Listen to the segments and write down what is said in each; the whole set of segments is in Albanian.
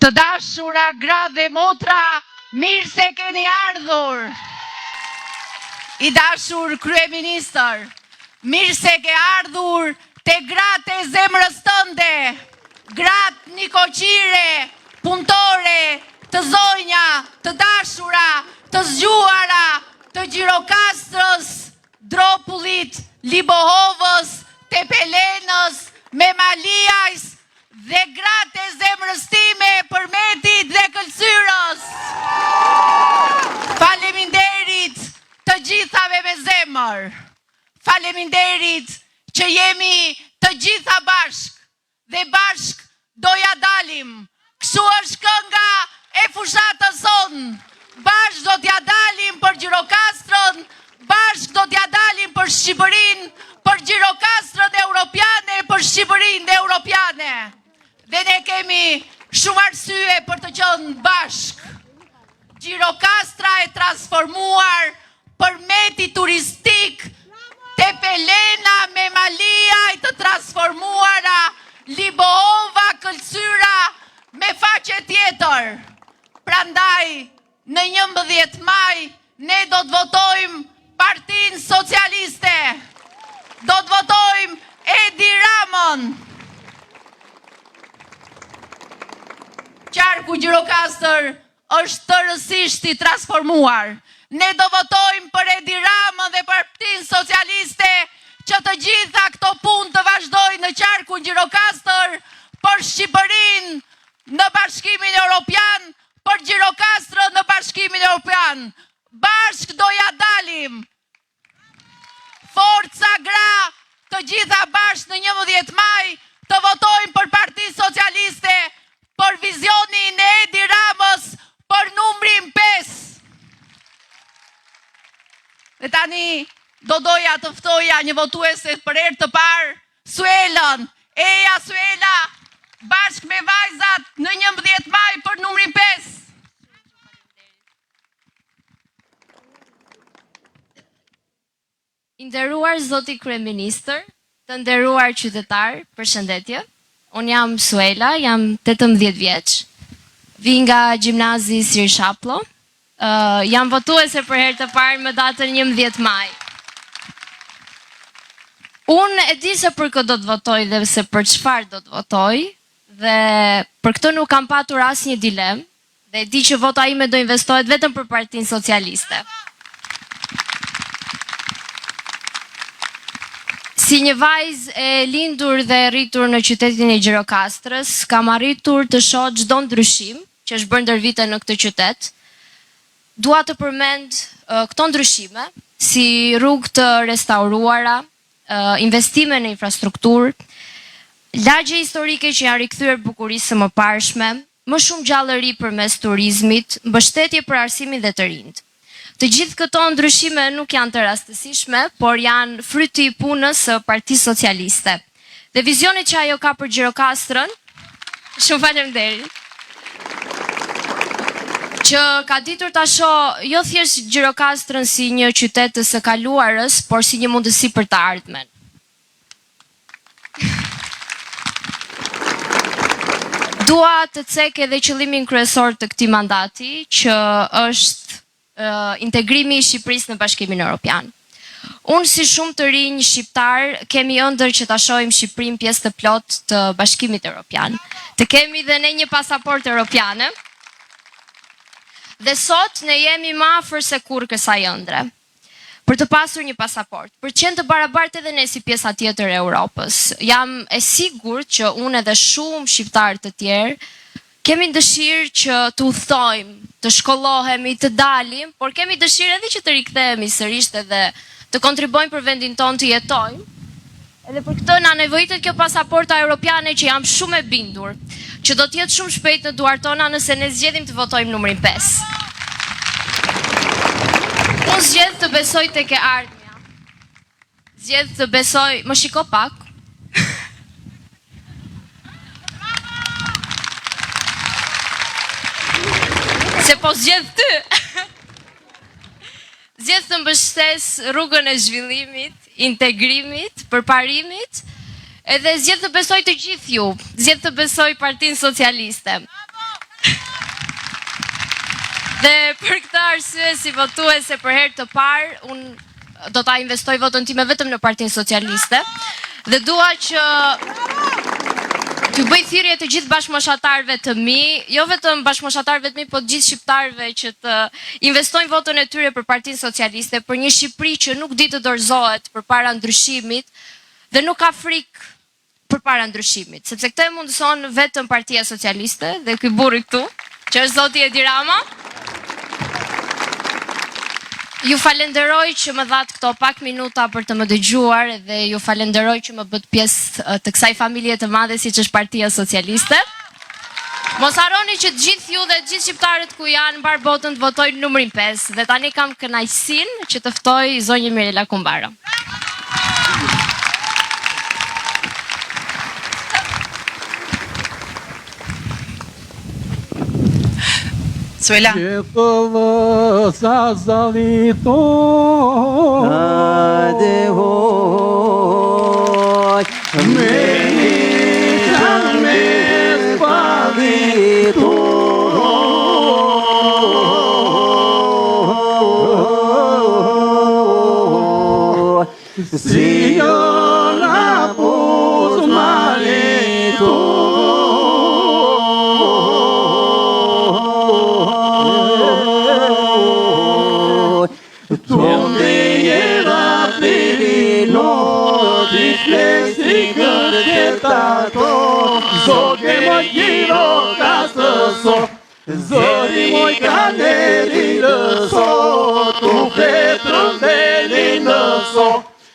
Të dashura gra dhe motra, mirë se keni ardhur. I dashur kryeministër, mirë se ke ardhur te gratë e zemrës tënde, gratë nikoqire, punëtore, të zonja, të dashura, të zgjuara, të Gjirokastrës, Dropullit, Libohovës, Tepelenës, Memaliajs, dhe gratë e zemrës time, Përmetit dhe Këlqyrës. Faleminderit të gjithave me zemër. Faleminderit që jemi të gjitha bashk dhe bashk doja dalim. Kështu është kënga e fushatës sonë. Bashk do t'ja dalim për Gjirokastrën, bashk do t'ja dalim për Shqipërinë, për Gjirokastrën europiane, për Shqipërinë dhe europiane. Dhe ne kemi shumë arsye për të qenë bashk. Gjirokastra e transformuar, Përmeti turistik, Tepelena, Memaliaj të transformuara, Libohova, Këlqyra me faqe tjetër. Prandaj, në 11 maj, ne do të votojmë Partinë Socialiste. Do të votojmë Edi Ramën. Qarku Gjirokastër është tërësisht i transformuar. Ne do votojmë për Edi Ramën dhe Partinë Socialiste që të gjitha këto punë të vazhdojnë në qarku Gjirokastër, për Shqipërinë në Bashkimin Evropian, për Gjirokastrën në Bashkimin Evropian. Bashk do ja dalim. Forca gra, të gjitha bashk në 11 maj, të votojmë për Partinë Socialiste, për vizionin e Edi Ramës, për numrin 5. Dhe tani, do doja të ftoja një votuese për herë të parë, Suelën. Eja Suela, bashk me vajzat në 11 maj për numrin 5. I nderuar zoti kryeministër, të nderuar qytetar, përshëndetje. Unë jam Suela, jam 18 vjeç. Vi nga gjimnazi Sir Shaplo. Jam votuese për herë të parë më datën 11 maj. Unë e di se për këtë do të votoj dhe se për çfarë do të votoj, dhe për këtë nuk kam patur asnjë dilemë, dhe di që vota ime do investohet vetëm për Partinë Socialiste. Si një vajzë e lindur dhe rritur në qytetin e Gjirokastrës, kam arritur të shoh çdo ndryshim që është bërë ndër vite në këtë qytet. Dua të përmend këto ndryshime, si rrugë të restauruara, investime në infrastrukturë, lagje historike që janë rikthyer bukurisë së mëparshme, më shumë gjallëri përmes turizmit, mbështetje për arsimin dhe të rinjt. Të gjithë këto ndryshime nuk janë të rastësishme, por janë fryti i punës së Partisë Socialiste. Dhe vizionit që ajo ka për Gjirokastrën, shumë faleminderit, që ka ditur ta shohë jo thjesht Gjirokastrën si një qytet të së kaluarës, por si një mundësi për të ardhmen. Dua të cek edhe qëllimin kryesor të këtij mandati, që është integrimi i Shqipërisë në Bashkimin Evropian. Unë si shumë të rinj shqiptar kemi ëndër që ta shohim Shqipërinë pjesë të plotë të Bashkimit Evropian. Të kemi dhe ne një pasaportë evropiane. Dhe sot ne jemi më afër se kurrë kësaj ëndre. për të pasur një pasaport, për të qenë të barabartë edhe ne si pjesa tjetër e Europës. Jam e sigurt që unë edhe shumë shqiptarë të tjerë kemi dëshirë që të udhtojmë, të shkollohemi, të dalim, por kemi dëshirë edhe që të rikthehemi sërish edhe të kontribojmë për vendin tonë të jetojmë. Edhe për këtë na nevojitet kjo pasaporta europiane që jam shumë e bindur, që do të jetë shumë shpejt në duart tona nëse ne zgjedhim të votojmë numrin 5. Unë zgjedh të besoj tek e ardhmja. Zgjedh të besoj, më shiko pak. Se po zgjedh ty. Zgjedh të mbështes rrugën e zhvillimit, integrimit, përparimit, edhe zgjedh të besoj të gjithë ju. Zgjedh të besoj Partinë Socialiste. Dhe për këtë arsye si votuese për herë të parë, unë do ta investoj votën time vetëm në Partinë Socialiste dhe dua që t'ju bëj thirrje të gjithë bashkëmoshatarëve të mi, jo vetëm bashkëmoshatarëve të mi, po të gjithë shqiptarëve që të investojnë votën e tyre për Partinë Socialiste, për një Shqipëri që nuk di të dorëzohet përpara ndryshimit dhe nuk ka frikë përpara ndryshimit, sepse këtë e mundëson vetëm Partia Socialiste dhe ky burri këtu, që është zoti Edi Rama. Ju falenderoj që më dhatë këto pak minuta për të më dëgjuar dhe ju falenderoj që më bët pjesë të kësaj familje të madhe si që është Partia Socialiste. Mos harroni që të gjithë ju dhe të gjithë shqiptarët ku janë mbar botën të votojnë numrin 5 dhe tani kam kënaqësinë që të ftoj zonjën Mirela Kumbara. Suela. Sa zalito ade hoj me spadito si ona pos malito donde era perino dislexico de tato so que me quiero caso zori moi candelino so tu petro delino so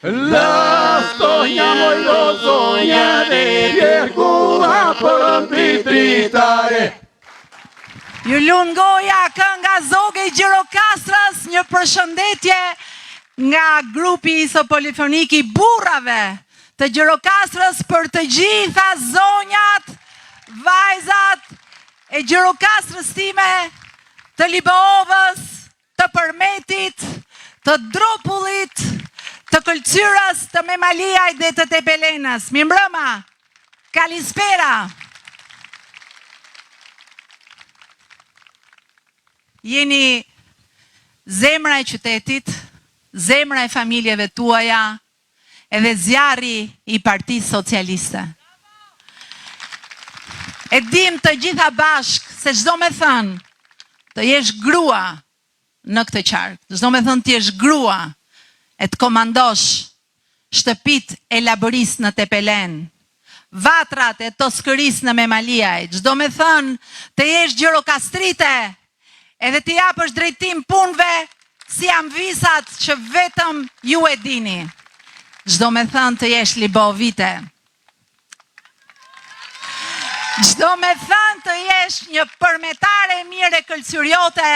la storia moi lo sognare viergo a pritritare. Ju lun goja kënga Zoge i Gjirokastrës, një përshëndetje nga grupi Polifonik i burrave të Gjirokastrës për të gjitha zonjat, vajzat e Gjirokastrës time, të Liboovës, të Përmetit, të Dropullit, të Këlqyrës, të Memaliaj dhe të Tepelenës. Mirëmbrëma, kalispera. Jeni zemra e qytetit, zemra e familjeve tuaja, edhe zjarri i Partisë Socialiste. E dim të gjitha bashk se çdo me thënë të jesh grua në këtë qark, çdo me thënë të jesh grua e të komandosh shtëpit e Laboris në Tepelen, vatrat e Toskëris në Memaliaj, çdo me thënë të jesh Gjirokastrite, edhe të japësh drejtim punëve si amvisat që vetëm ju e dini. Çdo me thënë të jesh Libovite. Çdo me thënë të jesh një përmetare mire këlqyriote,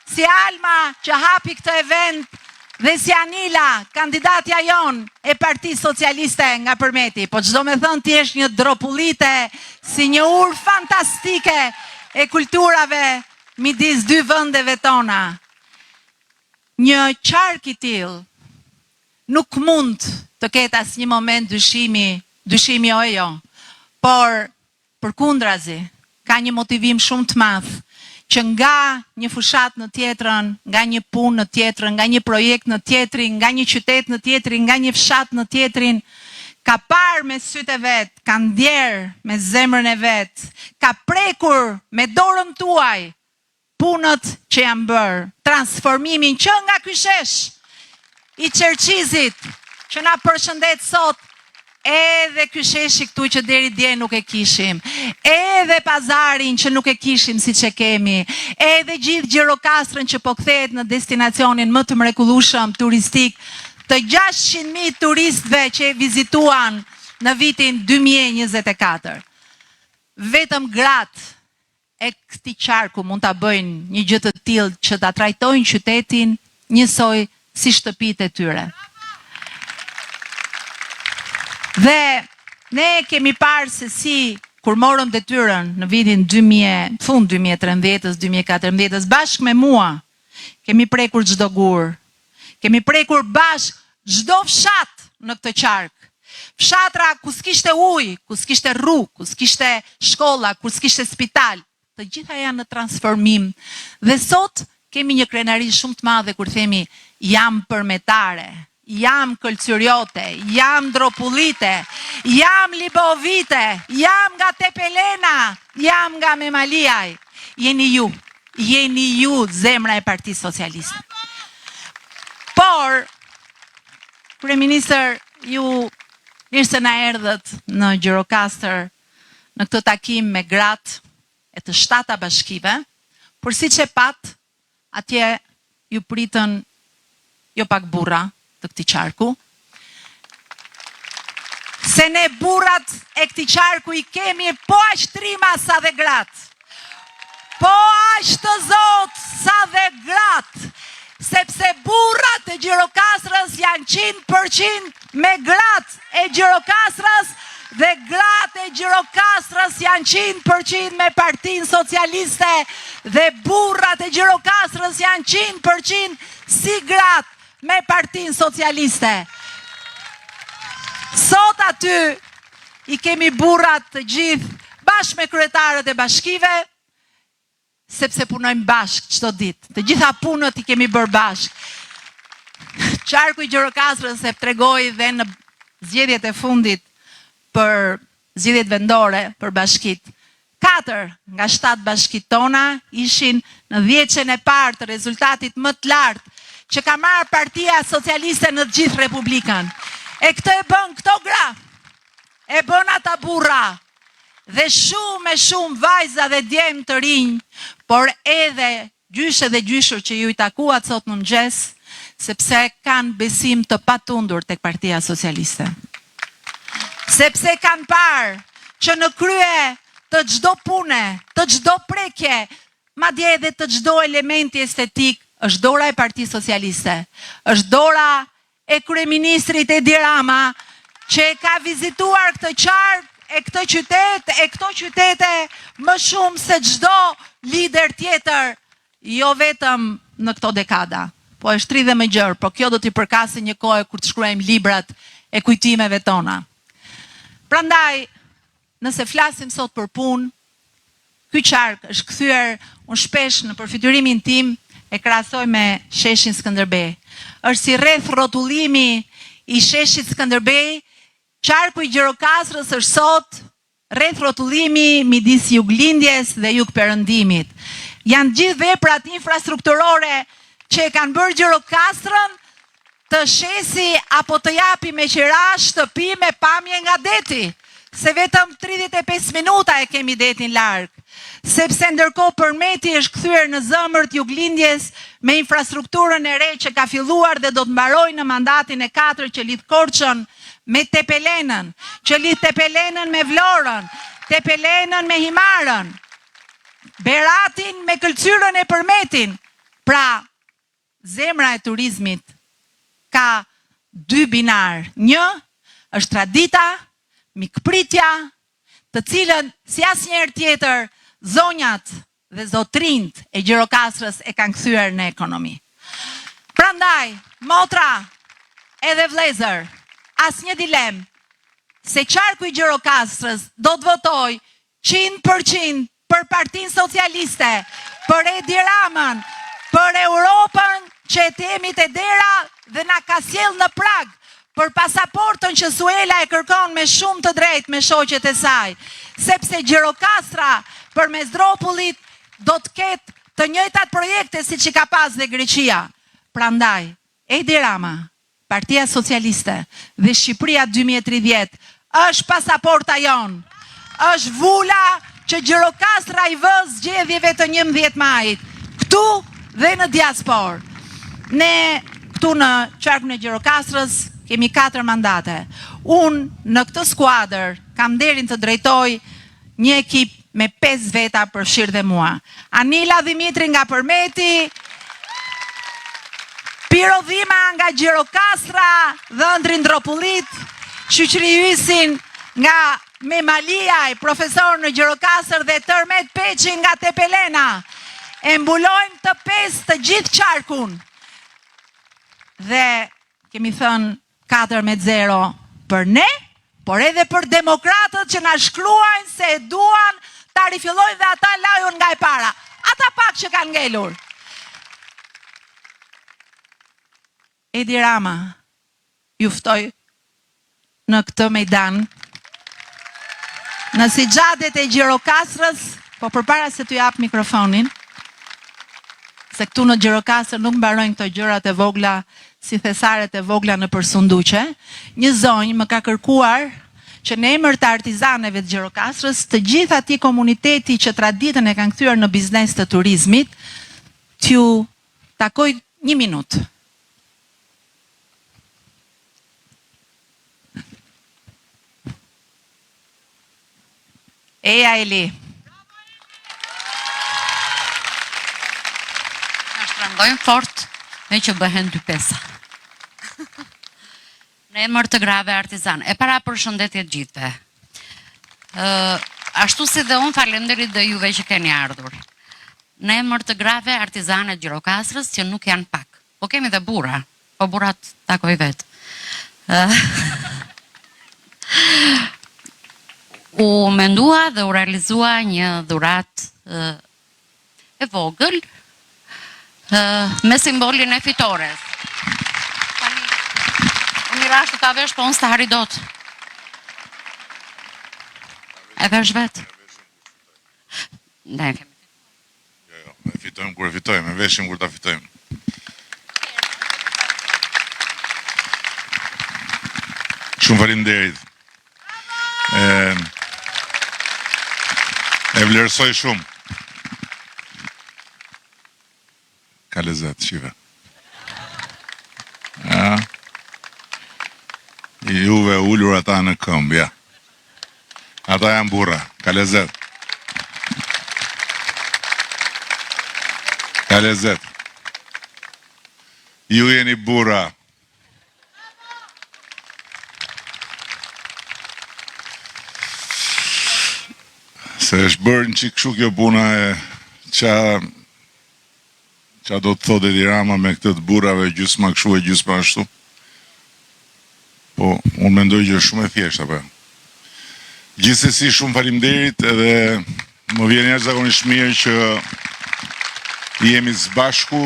si Alma që hapi këtë event dhe si Anila, kandidatja jon e Partisë Socialiste nga Përmeti. Po çdo me thënë të jesh një dropullite, si një urë fantastike e kulturave midis dy vendeve tona. Një qark i tillë nuk mund të ketë asnjë moment dyshimi o jo, por përkundrazi ka një motivim shumë të madh që nga një fushat në tjetrën, nga një punë në tjetrën, nga një projekt në tjetrin, nga një qytet në tjetrin, nga një fshat në tjetrin, ka parë me sytë e vet, ka ndjerë me zemrën e vet, ka prekur me dorën tuaj punët që janë bërë, transformimin që nga ky shesh i Qerqizit, që na përshëndet sot, edhe ky sheshi këtu që deri dje nuk e kishim, edhe pazarin që nuk e kishim si që kemi, edhe gjithë Gjirokastrën që po kthehet në destinacionin më të mrekullueshëm turistik të 600.000 turistëve që e vizituan në vitin 2024. Vetëm gratë e këtij qarku mund ta bëjnë një gjë të tillë që ta trajtojnë qytetin njësoj si shtëpitë e tyre. Dhe ne kemi parë se si kur morëm detyrën në vitin fund 2013-s, 2014-s, bashkë me mua, kemi prekur çdo gur. Kemi prekur bashkë çdo fshat në këtë qark. Fshatra ku s'kishte ujë, ku s'kishte rrugë, ku s'kishte shkolla, ku s'kishte spital, të gjitha janë në transformim. Dhe sot kemi një krenari shumë të madhe kur themi jam përmetare, jam këlcyriote, jam dropullite, jam libovite, jam nga Tepelena, jam nga Memaliaj. Jeni ju zemra e Partisë Socialiste. Por, Kryeministër, ju mirë se na erdhët në Gjirokastër në këtë takim me gratë e të 7 bashkive, por si që pat, atje ju pritën jo pak burra të këtij qarku, se ne burrat e këtij qarku i kemi po aq trima sa dhe gratë, po aq të zot sa dhe gratë, sepse burrat e Gjirokastrës janë 100% me gratë e Gjirokastrës dhe gratë e Gjirokastrës janë 100% me Partinë Socialiste dhe burrat e Gjirokastrës janë 100% si gratë me Partinë Socialiste. Sot aty i kemi burrat të gjithë bashkë me kryetarët e bashkive, sepse punojmë bashkë çdo ditë. Të gjitha punët i kemi bërë bashkë. Qarku i Gjirokastrës e tregoi dhe në zgjedhjet e fundit për zgjedhjet vendore për bashkitë. 4 nga 7 bashkitë tona ishin në 10-qen e parë të rezultatit më të lartë që ka marrë Partia Socialiste në gjithë Republikën. E këtë e bën këto gra, e bën ata burra, dhe shumë vajza dhe djemë të rinj, por edhe gjyshe dhe gjyshur që ju i takuat sot në mëngjes, sepse kanë besim të patundur tek Partia Socialiste. Sepse kanë parë që në krye të çdo pune, të çdo prekje, madje edhe të çdo elementi estetik, është dora e Partisë Socialiste, është dora e kryeministrit Edi Rama, që ka vizituar këtë qark, e këtë qytet, e këto qytete më shumë se çdo lider tjetër, jo vetëm në këto dekada. Po është 30 më gjërë, po kjo do t'i përkasë një kohë kur të shkruajmë librat e kujtimeve tona. Prandaj, nëse flasim sot për punë, ky qark është kthyer, unë shpesh në përfytyrimin tim e krahasoj me sheshin Skënderbej. Është si rreth rrotullimi i sheshit Skënderbej, qarku i Gjirokastrës është sot rreth rrotullimi midis juglindjes dhe jugperëndimit. Janë gjithë veprat infrastrukturore që e kanë bërë Gjirokastrën të shesi apo të japi me qira shtëpi me pamje nga deti, se vetëm 35 minuta e kemi detin larg. Sepse ndërkohë Përmeti është kthyer në zemër të juglindjes me infrastrukturën e re që ka filluar dhe do të mbarojë në mandatin e 4 që lidh Korçën me Tepelenën, që lidh Tepelenën me Vlorën, Tepelenën me Himarën, Beratin me Këlcyrën e Përmetin. Pra, zemra e turizmit ka 2 binar. Një është tradita, mikpritja, të cilën si asnjëherë tjetër zonjat dhe zotrinjt e Gjirokastrës e kanë kthyer në ekonomi. Prandaj, motra edhe vëllezër, asnjë dilem se qarku i Gjirokastrës do të votoj 100% për Partinë Socialiste, për Edi Ramën, për Europën që e temi te dera dhe na ka sjell në prag, për pasaportën që Suela e kërkon me shumë të drejtë me shoqet e saj, sepse Gjirokastra përmes Dropullit do të ketë të njëjtat projekte siç i ka pas dhe Greqia. Prandaj, Edi Rama Partia Socialiste dhe Shqipëria 2030 është pasaporta jonë, është vula që Gjirokastra i vë zgjedhjeve të 11 majit, këtu dhe në diaspor. Ne këtu në qarkun e Gjirokastrës kemi 4 mandate. Unë në këtë skuadër kam nderin të drejtoj një ekip me 5 veta përfshirë dhe mua. Anila Dimitri nga Përmeti, Piro Dhima nga Gjirokastra dhe Ëndri Ndropullit, Shqyqri Hysin nga Memaliaj, profesor në Gjirokastër dhe Tërmet Peqi nga Tepelena. E mbulojmë të 5 të gjithë qarkun. Dhe kemi thënë 4-0 për ne, por edhe për demokratët që na shkruajnë se e duan ta rifillojnë dhe ata lajun nga e para. Ata pak që kanë ngelur. Edi Rama juftoj në këtë mejdan në sigjadet e Gjirokastrës, po përpara se t'ju jap mikrofonin, se këtu në Gjirokastrë nuk mbarojnë këto gjërat e vogla si thesaret e vogla në përsunduqe, një zonjë më ka kërkuar që në emër të artizaneve të Gjirokastrës, të gjithë ati komuniteti që traditën e kanë kthyer në biznes të turizmit, t'ju takoj 1 minutë. Eja Eli. Na shtrëngojmë fort me që bëhen 2 pesa. Në emër të grave artizan. E para për shëndetje gjithve. Ashtu si dhe unë falenderit dhe juve që keni ardhur. Në emër të grave artizane Gjirokastrës që nuk janë pak. Po kemi dhe bura. Po burat takoj vetë. U mendua dhe u realizua një dhurat e vogël me simbolin e fitores. Unë i rashtu ta vesh, po unë s'ta hari dot. E vesh vetë? Ne kemi. Jo, e fitojmë kur e fitojmë, e veshim kur ta fitojmë. Shumë faleminderit. E vlerësoj shumë. Ka lezet, shive. Ja. I juve ullur ata në këmbë, ja. Ata janë burra, ka lezet. Ka lezet. Ju jeni burra. Se është bërë në qikë këshu kjo puna e qa do të thotë Edi Rama me këtë të burrave gjysma këshu e gjysma ashtu. Po, unë mendoj që është shumë e thjeshtë, apo. Gjithsesi shumë faleminderit edhe më vjen jashtëzakonisht mirë që jemi së bashku.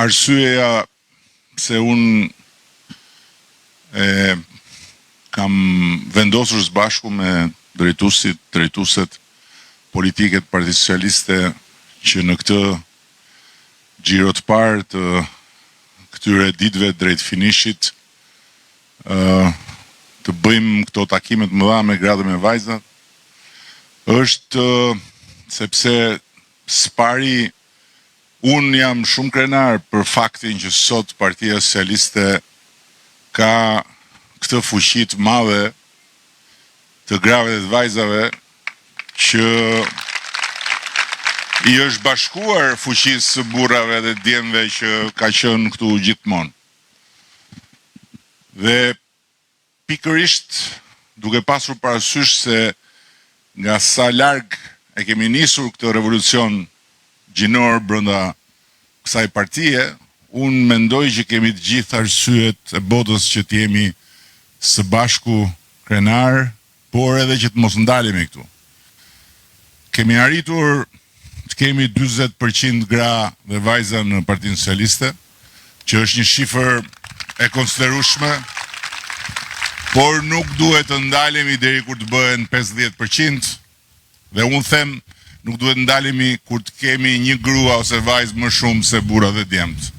Arsyeja pse unë kam vendosur së bashku me drejtuesit politike të Partisë Socialiste që në këtë xhiro të parë të këtyre ditëve drejt finishit të bëjmë këto takime të mëdha me gra dhe me vajza është sepse s'pari unë jam shumë krenar për faktin që sot Partia Socialiste ka këtë fuqi të madhe të grave dhe të vajzave që i është bashkuar fuqisë së burrave dhe djemve që ka qenë këtu gjithmonë. Dhe pikërisht duke pasur parasysh se nga sa larg e kemi nisur këtë revolucion gjinor brenda kësaj partie, unë mendoj që kemi të gjithë arsyet e botës që t'jemi së bashku krenar, por edhe që të mos ndalemi këtu. Kemi arritur të kemi 40% gra dhe vajza në Partinë Socialiste, që është një shifër e konsiderueshme, por nuk duhet të ndalemi deri kur të bëhen 50%, dhe unë them nuk duhet ndalemi kur të kemi një grua ose vajzë më shumë se burra dhe djemt.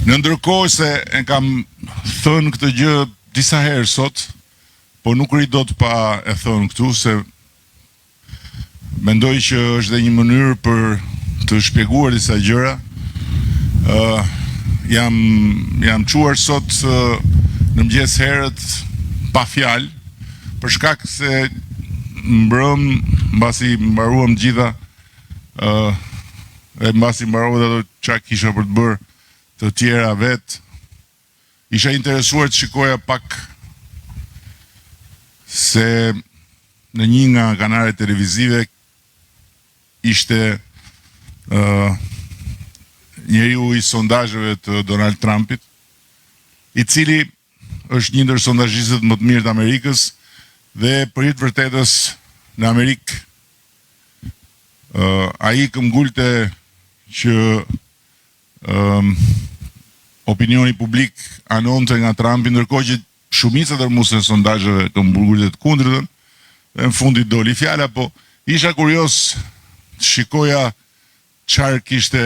Në ndërkohë se e kam thënë këtë gjë disa herë sot, po nuk ridot pa e thënë këtu, se mendoj që është dhe një mënyrë për të shpjeguar disa gjëra. Jam quar sot në mëngjes herët pa fjalë, për shkak se mbrëm, mbasi mbaruam gjitha, e mbasi mbaruam ato çka kisha për të bërë të tjera vetë, isha interesuar të shikoja pak se në një nga kanale televizive ishte njeriu i sondazheve të Donald Trumpit, i cili është një ndër sondazhistët më të mirë të Amerikës dhe për hir të vërtetës në Amerikë ai këmbgulte që opinioni publik anonte nga Trumpi, ndërkohë që shumica dërmuese e sondazheve këmbgulte të kundërtën, dhe në fundit doli fjala, po isha kurios të shikoja çfarë kishte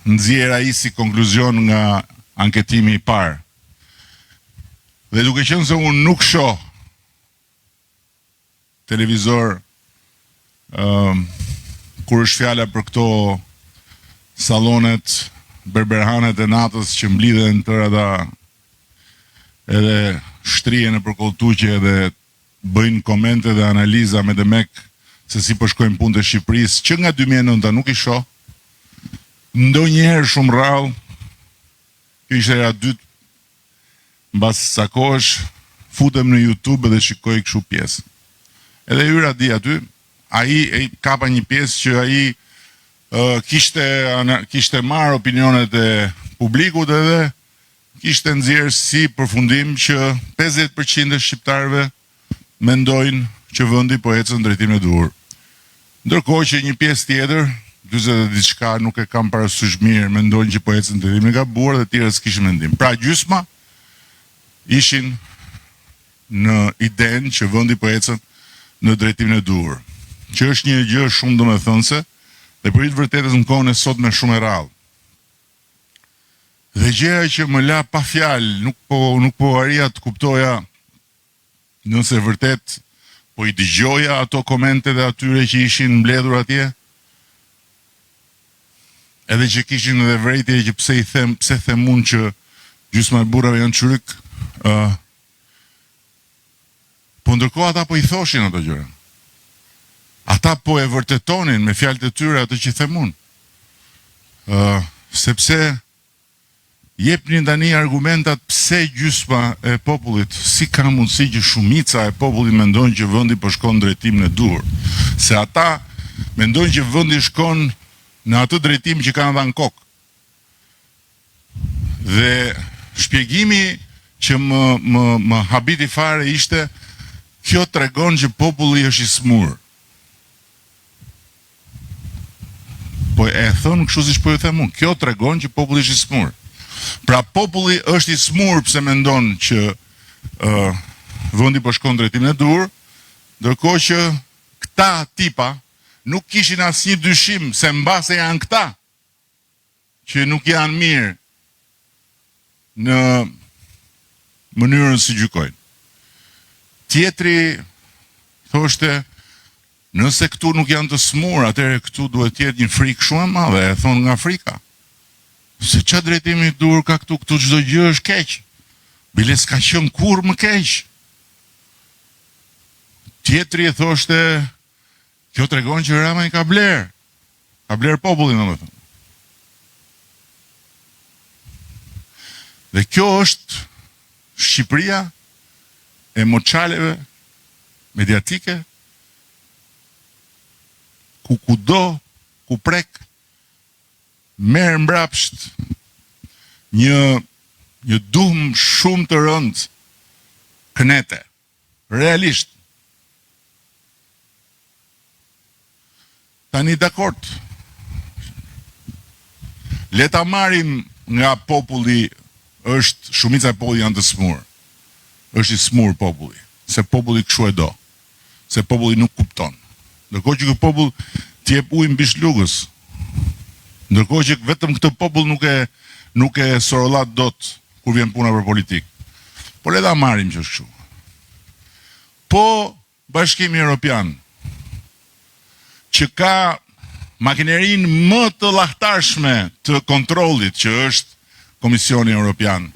nxjerr ai si konkluzion nga anketimi i parë. Dhe duke qenë se unë nuk shoh televizor kur është fjala për këto sallonet, berberhanet e natës që mblidhen tërë ata edhe shtrihen në përkolltuqe dhe bëjnë komente dhe analiza me demek se si po shkojnë punët e Shqipërisë, që nga 2009 nuk i shoh. Ndonjëherë shumë rrallë, kjo ishte hera dytë, mbas sa kohësh futem në YouTube dhe shikoj kështu pjesë. Edhe hyra di aty, ai kapa një pjesë që ai kishte marrë opinionet e publikut edhe kishte nxjerrë si përfundim që 50% e shqiptarëve mendojnë që vendi po ecën në drejtimin e duhur. Ndërkohë që një pjesë tjetër, 40 diçka, nuk e kam parasysh mirë, mendojnë që po ecën në drejtimin e gabuar dhe tjerët s'kishin mendim. Pra gjysma ishin në idenë që vendi po ecën në drejtimin e duhur, që është një gjë shumë domethënëse dhe për të vërtetës në kohën e sotme shumë e rrallë. Dhe gjëja që më la pa fjalë, nuk po arija të kuptoja nëse vërtet po i dëgjoja ato komente dhe atyre që ishin mbledhur atje, edhe që kishin edhe vërejtje që pse themun që gjysma e burrave janë çryk, po ndërkohë ata po i thoshin ato gjëra. Ata po e vërtetonin me fjalët e tyre ato që themun. Sepse jepnin tani argumentat pse gjysma e popullit, si ka mundësi që shumica e popullit mendojnë që vendi po shkon në drejtimin e duhur. Se ata mendojnë që vendi shkon në atë drejtim që kanë dhënë kokë. Dhe shpjegimi që më habiti fare ishte, kjo tregon që populli është i smur. Po e thënë kështu siç po ju them unë, kjo tregon që populli është i smur. Pra populli është i smur pse mendon që vendi po shkon në drejtimin e duhur, ndërkohë që këta tipa nuk kishin asnjë dyshim se mbase janë këta që nuk janë mirë në mënyrën si gjykojnë. Tjetri thoshte, nëse këtu nuk janë të smur, atëherë këtu duhet të jetë një frikë shumë e madhe, e thonë nga frika. Se ç'a drejtimi i duhur ka këtu çdo gjë është keq. Bile s'ka qenë kurrë më keq. Tjetri e thoshte, kjo tregon që Rama i ka bler. Ka bler popullin, domethënë. Dhe kjo është Shqipëria e moçaleve mediatike, ku kudo, ku prek, merë mbrapsht një duhm shumë të rëndë kënete, realisht. Tani dakord, le ta marrim nga populli është shumica e popullit janë të smur. Është i smur populli, se populli kështu e do. Se populli nuk kupton. Ndërkohë që ky popull t'i jep ujë mbi shlugës. Ndërkohë që vetëm këtë popull nuk e sorollat dot kur vjen puna për politikë. Po le ta marrim që është kështu. Po Bashkimi Evropian, që ka makinerinë më të llahtarshme të kontrollit, që është Komisioni Evropian,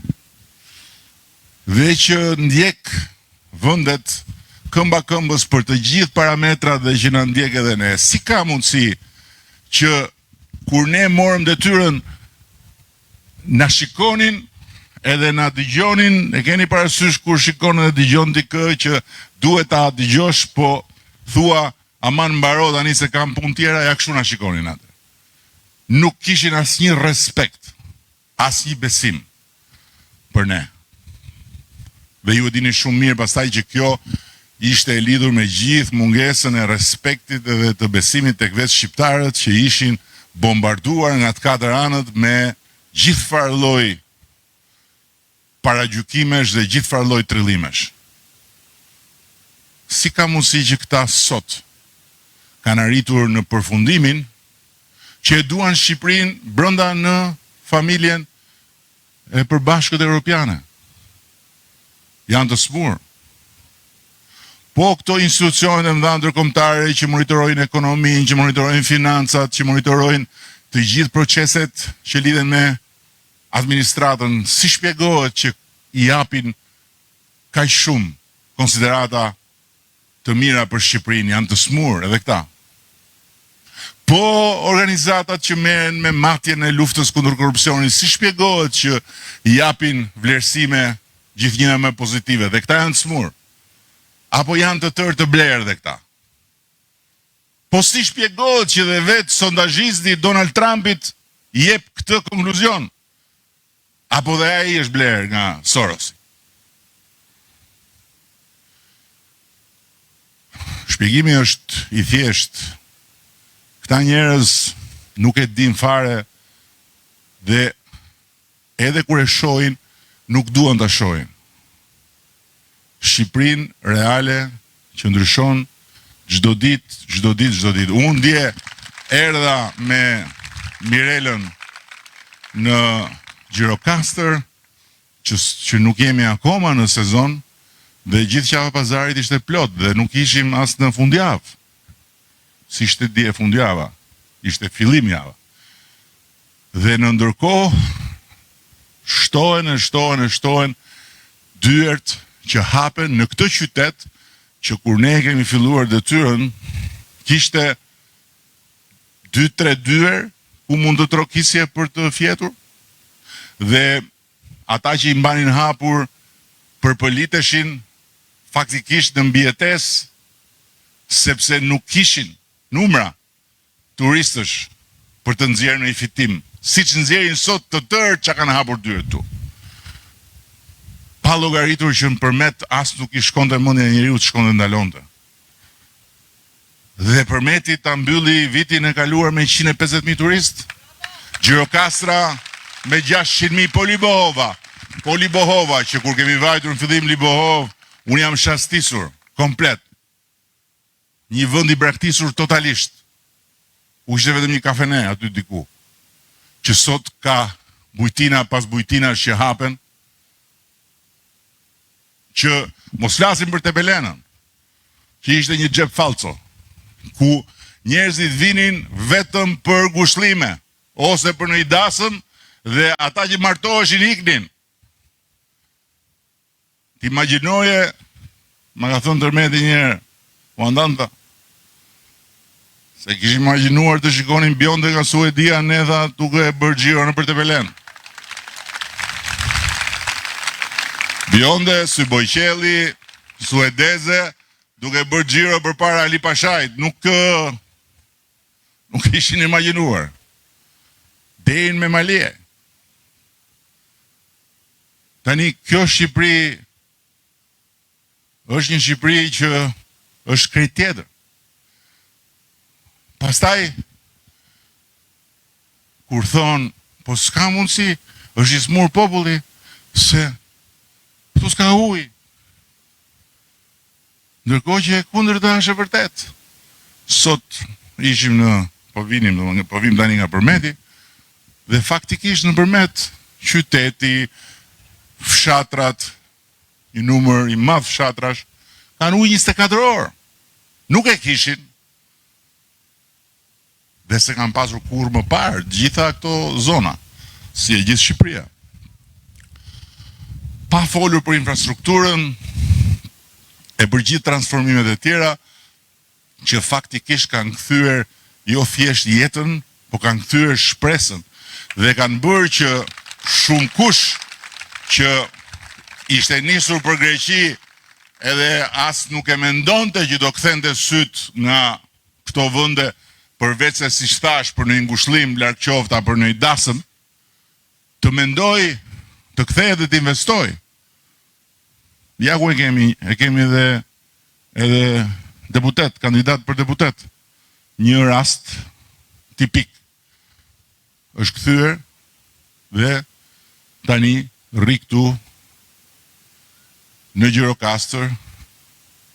dhe që ndjek vendet këmba këmbës për të gjithë parametrat dhe që na ndjek edhe ne. Si ka mundësi që kur ne morëm detyrën na shikonin edhe na dëgjonin, e keni parasysh kur shikon edhe dëgjon dikë që duhet ta dëgjosh, po thua aman mbaro tani se kam punë tjera, ja kështu na shikonin atë. Nuk kishin asnjë respekt, asnjë besim për ne. Dhe ju e dini shumë mirë pastaj që kjo ishte e lidhur me gjithë mungesën e respektit dhe të besimit tek vetë shqiptarët që ishin bombarduar nga të katër anët me gjithë farë lloj paragjykimesh dhe gjithë farë lloj trillimesh. Si ka mundësi që këta sot kanë arritur në përfundimin që e duan Shqipërinë brenda në familjen e përbashkët evropiane? Janë të smur. Po këto institucionet e mëdha ndërkombëtare që monitorojnë ekonominë, që monitorojnë financat, që monitorojnë të gjithë proceset që lidhen me administratën, si shpjegohet që i japin kaq shumë konsiderata të mira për Shqipërinë? Janë të smur edhe këta. Po organizatat që merren me matjen e luftës kundër korrupsionit, si shpjegohet që i japin vlerësime gjithnjëra më pozitive, dhe këta janë të smur? Apo janë të tërë të blerë dhe këta? Po si shpjegohet që dhe vetë sondazhisti Donald Trumpit jep këtë konkluzion? Apo dhe ai është blerë nga Sorosi? Shpjegimi është i thjeshtë. Këta njerëz nuk e din fare dhe edhe kur e shohin, nuk duan ta shohin. Shqipërinë reale që ndryshon çdo ditë. Unë dje erdha me Mirelën në Gjirokastër, që nuk jemi akoma në sezon, dhe gjithë qava pazarit ishte plot dhe nuk ishim as në fundjavë. Si ishte dje fundjava, ishte fillim java. Dhe në ndërkohë shtohen dyert që hapen në këtë qytet që kur ne kemi filluar detyrën kishte 2-3 dyer ku mund të trokisje për të fjetur, dhe ata që i mbanin hapur përpëliteshin faktikisht në mbijetesë sepse nuk kishin numra turistësh për të nxjerrë në i fitim, siç nxjerrin sot të tërë që kanë hapur dyert tu. Pa llogaritur që nëpërmet as nuk i shkonte mendja e njeriu të shkonte ndalonte. Dhe përmeti ta mbylli vitin e kaluar me 150.000 turistë. Gjirokastra me 600.000, po Libohova, që kur kemi vajtur në fillim Libohov, unë jam shastisur komplet. Një vend i braktisur totalisht. U ishte vetëm një kafene aty diku, që sot ka bujtina pas bujtinash që hapen, që mos flasim për Tepelenën, që ishte një xhep falco, ku njerëzit vinin vetëm për gushllime ose për në i dasëm, dhe ata që martoheshin iknin. T'imagjinoje, ma ka thënë Tërmeti një herë, u andanta, se kishim imagjinuar të shikonin Bjonde nga Suedia, ne tha duke e bërë xhiro në për Tepelen. Bjonde, Sybojqelli, suedeze, duke bërë xhiro përpara Ali Pashait, nuk ishin imagjinuar. Dejnë me malje. Tani, kjo Shqipëri është një Shqipëri që është krejt tjetër. Pastaj, kur thonë, po s'ka mundësi, është i smur populli, se këtu s'ka ujë. Ndërkohë që e kundërta është e vërtet. Sot ishim po vim tani nga Përmeti, dhe faktikisht në Përmet, qyteti, fshatrat, një numër i madh fshatrash, kanë ujë 24 orë. Nuk e kishin, dhe se kanë pasur kur më parë, gjitha këto zona, si e gjithë Shqipëria. Pa folur për infrastrukturën, e për gjithë transformimet e tjera, që faktikisht kanë kthyer jo thjesht jetën, po kanë kthyer shpresën, dhe kanë bërë që shumë kush që ishte nisur për Greqi edhe as nuk e mendonte që do kthente syt nga këto vende, përveç se si thash për një ngushëllim larg qofta për një dasëm, të mendoj të kthehet dhe të investoj. Ja ku e kemi edhe deputet, kandidat për deputet. Një rast tipik. Është kthyer dhe tani rri këtu në Gjirokastër,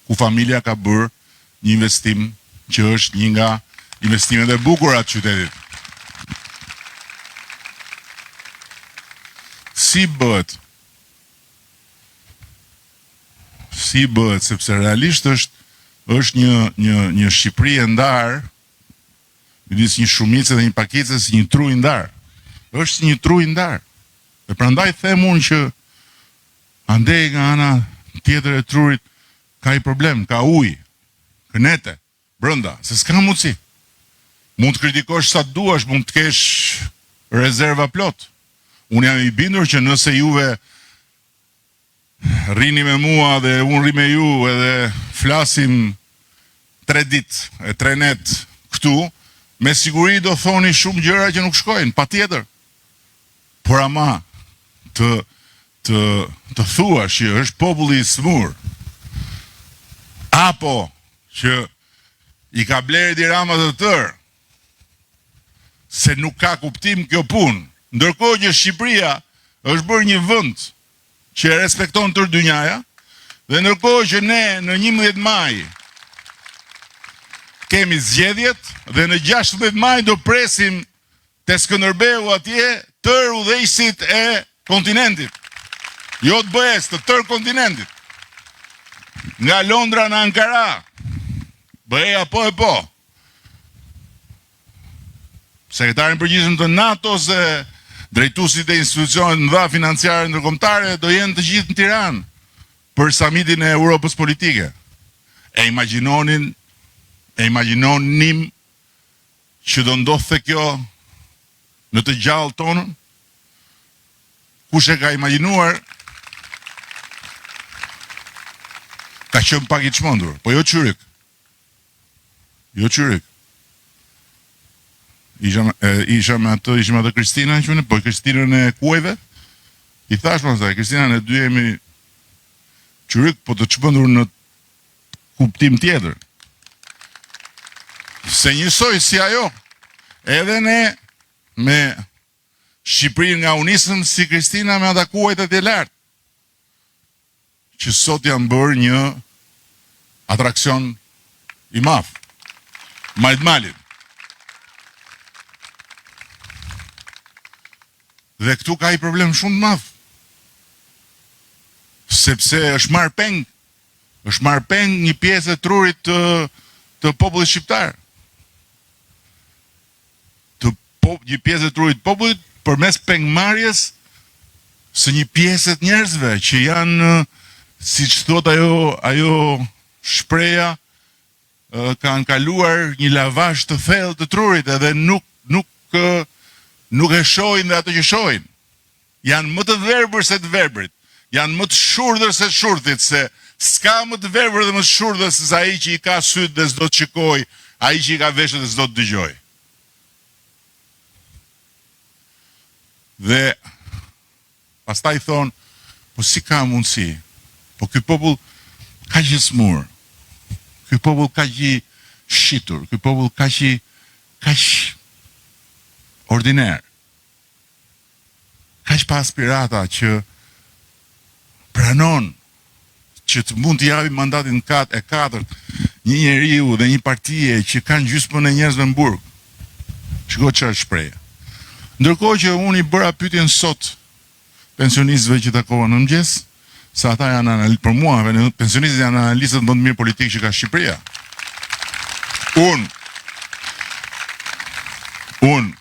ku familja ka bërë një investim që është një nga investimet e bukura të qytetit. Si bëhet, sepse realisht është një Shqipëri e ndarë, midis një shumice dhe një pakicë, si një tru i ndarë. Është si një tru i ndarë. Dhe prandaj them unë që andej nga ana tjetër e trurit ka i problem, ka ujë, kënete, brenda, se s'ka mundësi. Mund të kritikosh sa duash, mund të kesh rezerva plot. Unë jam i bindur që nëse juve rini me mua dhe unë ri me ju edhe flasim 3 ditë e 3 net këtu, me siguri do thoni shumë gjëra që nuk shkojnë, patjetër. Por ama të thuash që është populli i smur, apo që i ka blerë dirama të tërë, se nuk ka kuptim kjo punë, ndërkohë që Shqipëria është bërë një vend që e respekton tërë dynjaja, dhe ndërkohë që ne në 11 maj kemi zgjedhjet, dhe në 16 maj do presim te Skënderbeu atje tërë udhëheqësit e kontinentit. Jo të BE-s, të tërë kontinentit. Nga Londra në Ankara, BE-ja po e po. Sekretarin përgjithshëm të NATO-s dhe drejtuesit e institucioneve të mëdha financiare ndërkombëtare do jenë të gjithë në Tiranë për samitin e Europës politike. E imagjinonim që do ndodhte kjo në të gjallë tonën? Kush e ka imagjinuar ka qenë pak i çmendur, po jo çyryk. Jo çyryk. Isham atë Kristina, po Kristinën e kuajve. I thash më sa, Kristina ne dy jemi çyryk, po të çmendur në kuptim tjetër. Se njësoj si ajo, edhe ne me Shqipërinë nga unisëm si Kristina me ata kuajt atje lart, që sot janë bërë një atraksion i madh, Malit. Dhe këtu ka i problem shumë të madh, sepse është marrë peng një pjesë e trurit të popullit shqiptar. Një pjesë e trurit popullit përmes pengmarrjes së një pjesë të njerëzve që janë, siç thot ajo shpreha, kanë kaluar një lavazh të thellë të trurit edhe nuk e shohin dhe ato që shohin. Janë më të verbër se të verbrit. Janë më të shurdhër se të shurdhit, se s'ka më të verbër dhe më të shurdhër se ai që i ka syt dhe s'do të shikoj, ai që i ka veshët dhe s'do të dëgjoj. Dhe pastaj thonë, po si ka mundësi? Po ky popull ka që smur, ky popull ka që shitur, ky popull ka që ordiner, ka që pa aspirata që pranon që të mund të javi mandatin e katërt një njeriu dhe një partije që kanë gjysmën e njerëzve në burg. Shiko çfarë shprehje. Ndërkohë që unë i bëra pyetjen sot pensionistëve që takova në mëngjes, sa ata janë për mua, pensionistët janë analistët më të mirë politikë që ka Shqipëria. Unë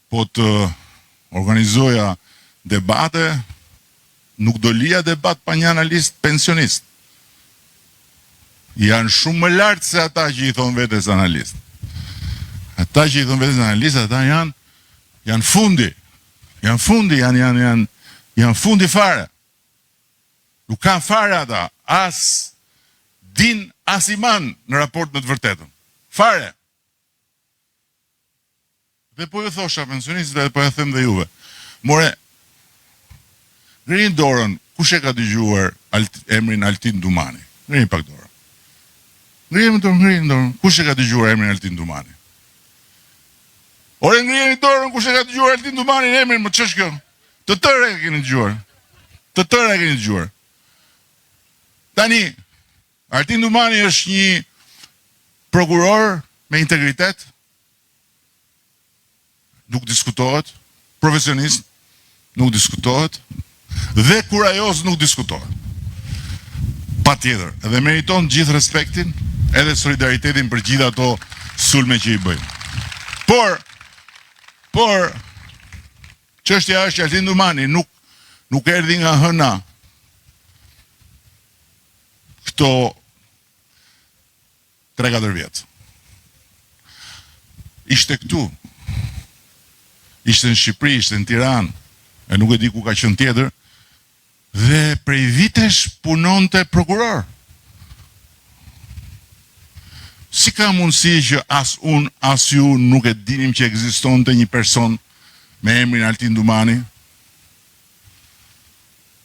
po të organizoja debate, nuk do lija debat pa një analist pensionist. Janë shumë më lartë se ata që i thonë vetes analist. Ata që i thonë vetes analist, ata janë fundi. Janë fundi fare. Nuk kanë fare ata, as din, as iman në raport me të vërtetën. Fare. Dhe po ju thosha pensionistëve, dhe po ju them dhe juve. More, ngrini dorën, kush e ka dëgjuar emrin Altin Dumani? Ngrini pak dorën. Ngrini dorën, kush e ka dëgjuar emrin Altin Dumani? Ore ngrini dorën, kush e ka dëgjuar Altin Dumani emrin, më ç'është kjo? Të tërë e keni dëgjuar. Të tërë e keni dëgjuar. Tani, Altin Dumani është një prokuror me integritet, nuk diskutohet, profesionist, nuk diskutohet, dhe kurajos nuk diskutohet. Pa tjetër, edhe meriton gjithë respektin, edhe solidaritetin për gjithë ato sulme që i bëjmë. Por, çështja është që Altin Dumani nuk erdhi nga hëna këto 3-4 vjetë. Ishte këtu, ishte në Shqipëri, ishte në Tiranë, e nuk e di ku ka qenë tjetër, dhe prej vitesh punonte prokuror. Si ka mundësi që as unë, as ju nuk e dinim që ekzistonte një person me emrin Altin Dumani?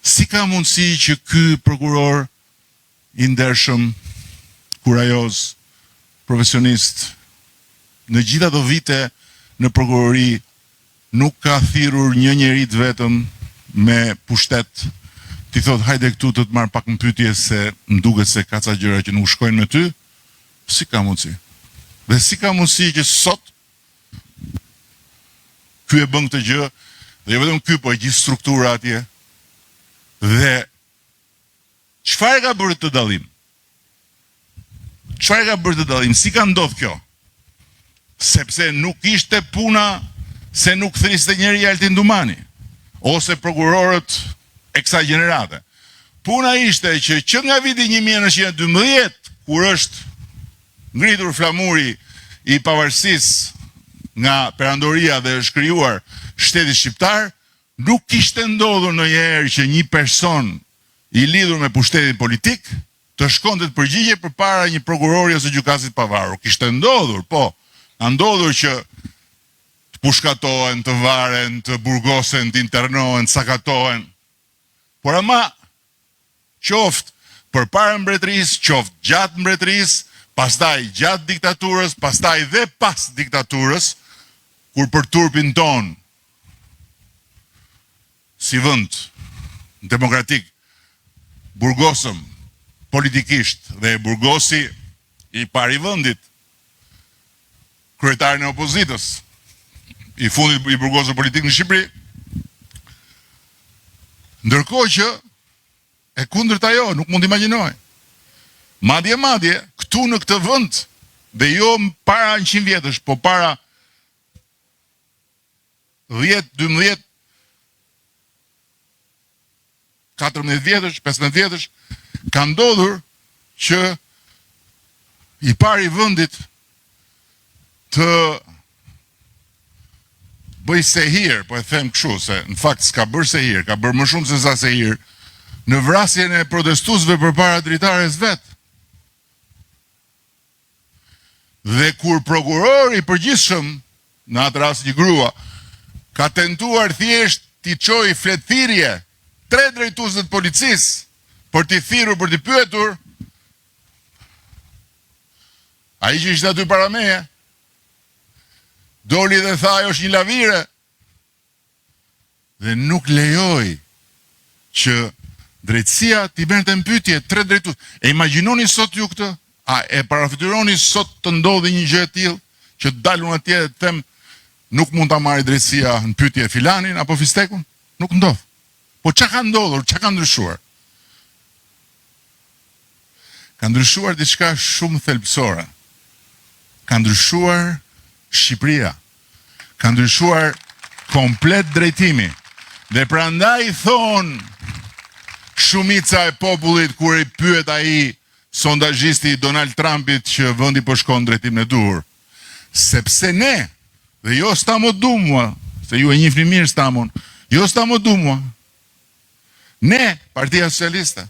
Si ka mundësi që ky prokuror i ndershëm, kurajoz, profesionist, në gjitha ato vite në prokurori nuk ka thirrur një njeri të vetëm me pushtet, ti thot hajde këtu të marr pak në pyetje se më duket se ka ca gjëra që nuk shkojnë me ty? Si ka mundësi? Dhe si ka mundësi që sot ky e bën këtë gjë, dhe jo vetëm ky, po e gjithë struktura atje. Dhe çfarë ka bërë të dallim? Çfarë ka bërë të dallim? Si ka ndodhur kjo? Sepse nuk ishte puna se nuk thriste njeri Altin Dumani, ose prokurorët e kësaj gjenerate. Puna ishte që nga viti 1912, kur është ngritur flamuri i pavarësisë nga perandoria dhe është krijuar shteti shqiptar, nuk kishte ndodhur ndonjëherë që një person i lidhur me pushtetin politik të shkonte të përgjigje përpara një prokurori ose gjykatit pavarur. Kishte ndodhur, po, ka ndodhur që të pushkatohen, të varen, të burgosen, të internohen, të sakatohen. Por ama qoftë përpara mbretërisë, qoftë gjatë mbretërisë, pastaj gjatë diktaturës, pastaj dhe pas diktaturës, kur për turpin ton si vend demokratik burgosëm politikisht dhe burgosi i pari vendit kryetarin e opozitës, i fundit i burgosur politik në Shqipëri, ndërkohë që e kundërta jo, nuk mund t'imagjinoj. Madje, këtu në këtë vend, dhe jo para 100 vjetësh, po para 10, 12, 14 vjetësh, 15 vjetësh, ka ndodhur që i pari vendit të bëj sehir, po e them kështu, se në fakt s'ka bërë sehir, ka bërë më shumë se sa sehir, në vrasjen e protestuesve përpara dritares vet. Dhe kur prokurori i përgjithshëm, në atë rast një grua, ka tentuar thjesht t'i çojë fletthirrje 3 drejtuesve të policisë për t'i thirrur, për t'i pyetur, ai që ishte aty para meje, doli dhe tha ajo është një lavire, dhe nuk lejoj që drejtësia t'i bërë të mpytje 3 drejtues. E imagjinoni sot ju këtë? A e parafityroni sot të ndodhi një gjë e tillë që të dalun atje dhe të them nuk mund ta marrë drejtësia në pyetje filanin apo fistekun? Nuk ndodh. Po çka ka ndodhur? Çka ka ndryshuar? Ka ndryshuar diçka shumë thelbësore. Ka ndryshuar Shqipëria. Ka ndryshuar komplet drejtimi. Dhe prandaj thon shumica e popullit kur I pyet ai sondazhisti Donald Trumpit që vendi po shkon drejtim në dur. Sepse ne, dhe jo stamo dumua, se ju e njihni mirë stamon, jo stamo dumua. Ne, Partia Socialiste,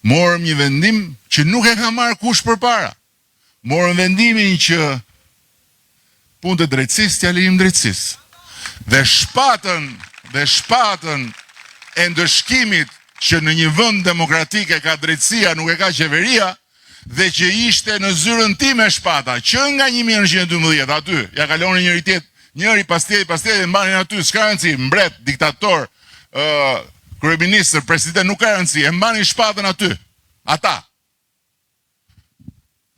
morëm një vendim që nuk e ka marrë kush përpara. Morëm vendimin që punë të drejtësisë t'ja lejmë drejtësisë. Dhe shpatën e ndëshkimit që në një vend demokratik e ka drejtësia, nuk e ka qeveria, dhe që ishte në zyrën time shpata, që nga 1912 aty, ja kalonin njëri pas tjetri dhe mbanin aty, s'ka rëndësi, mbret, diktator, kryeministër, president, nuk ka rëndësi, e mbanin shpatën aty, ata.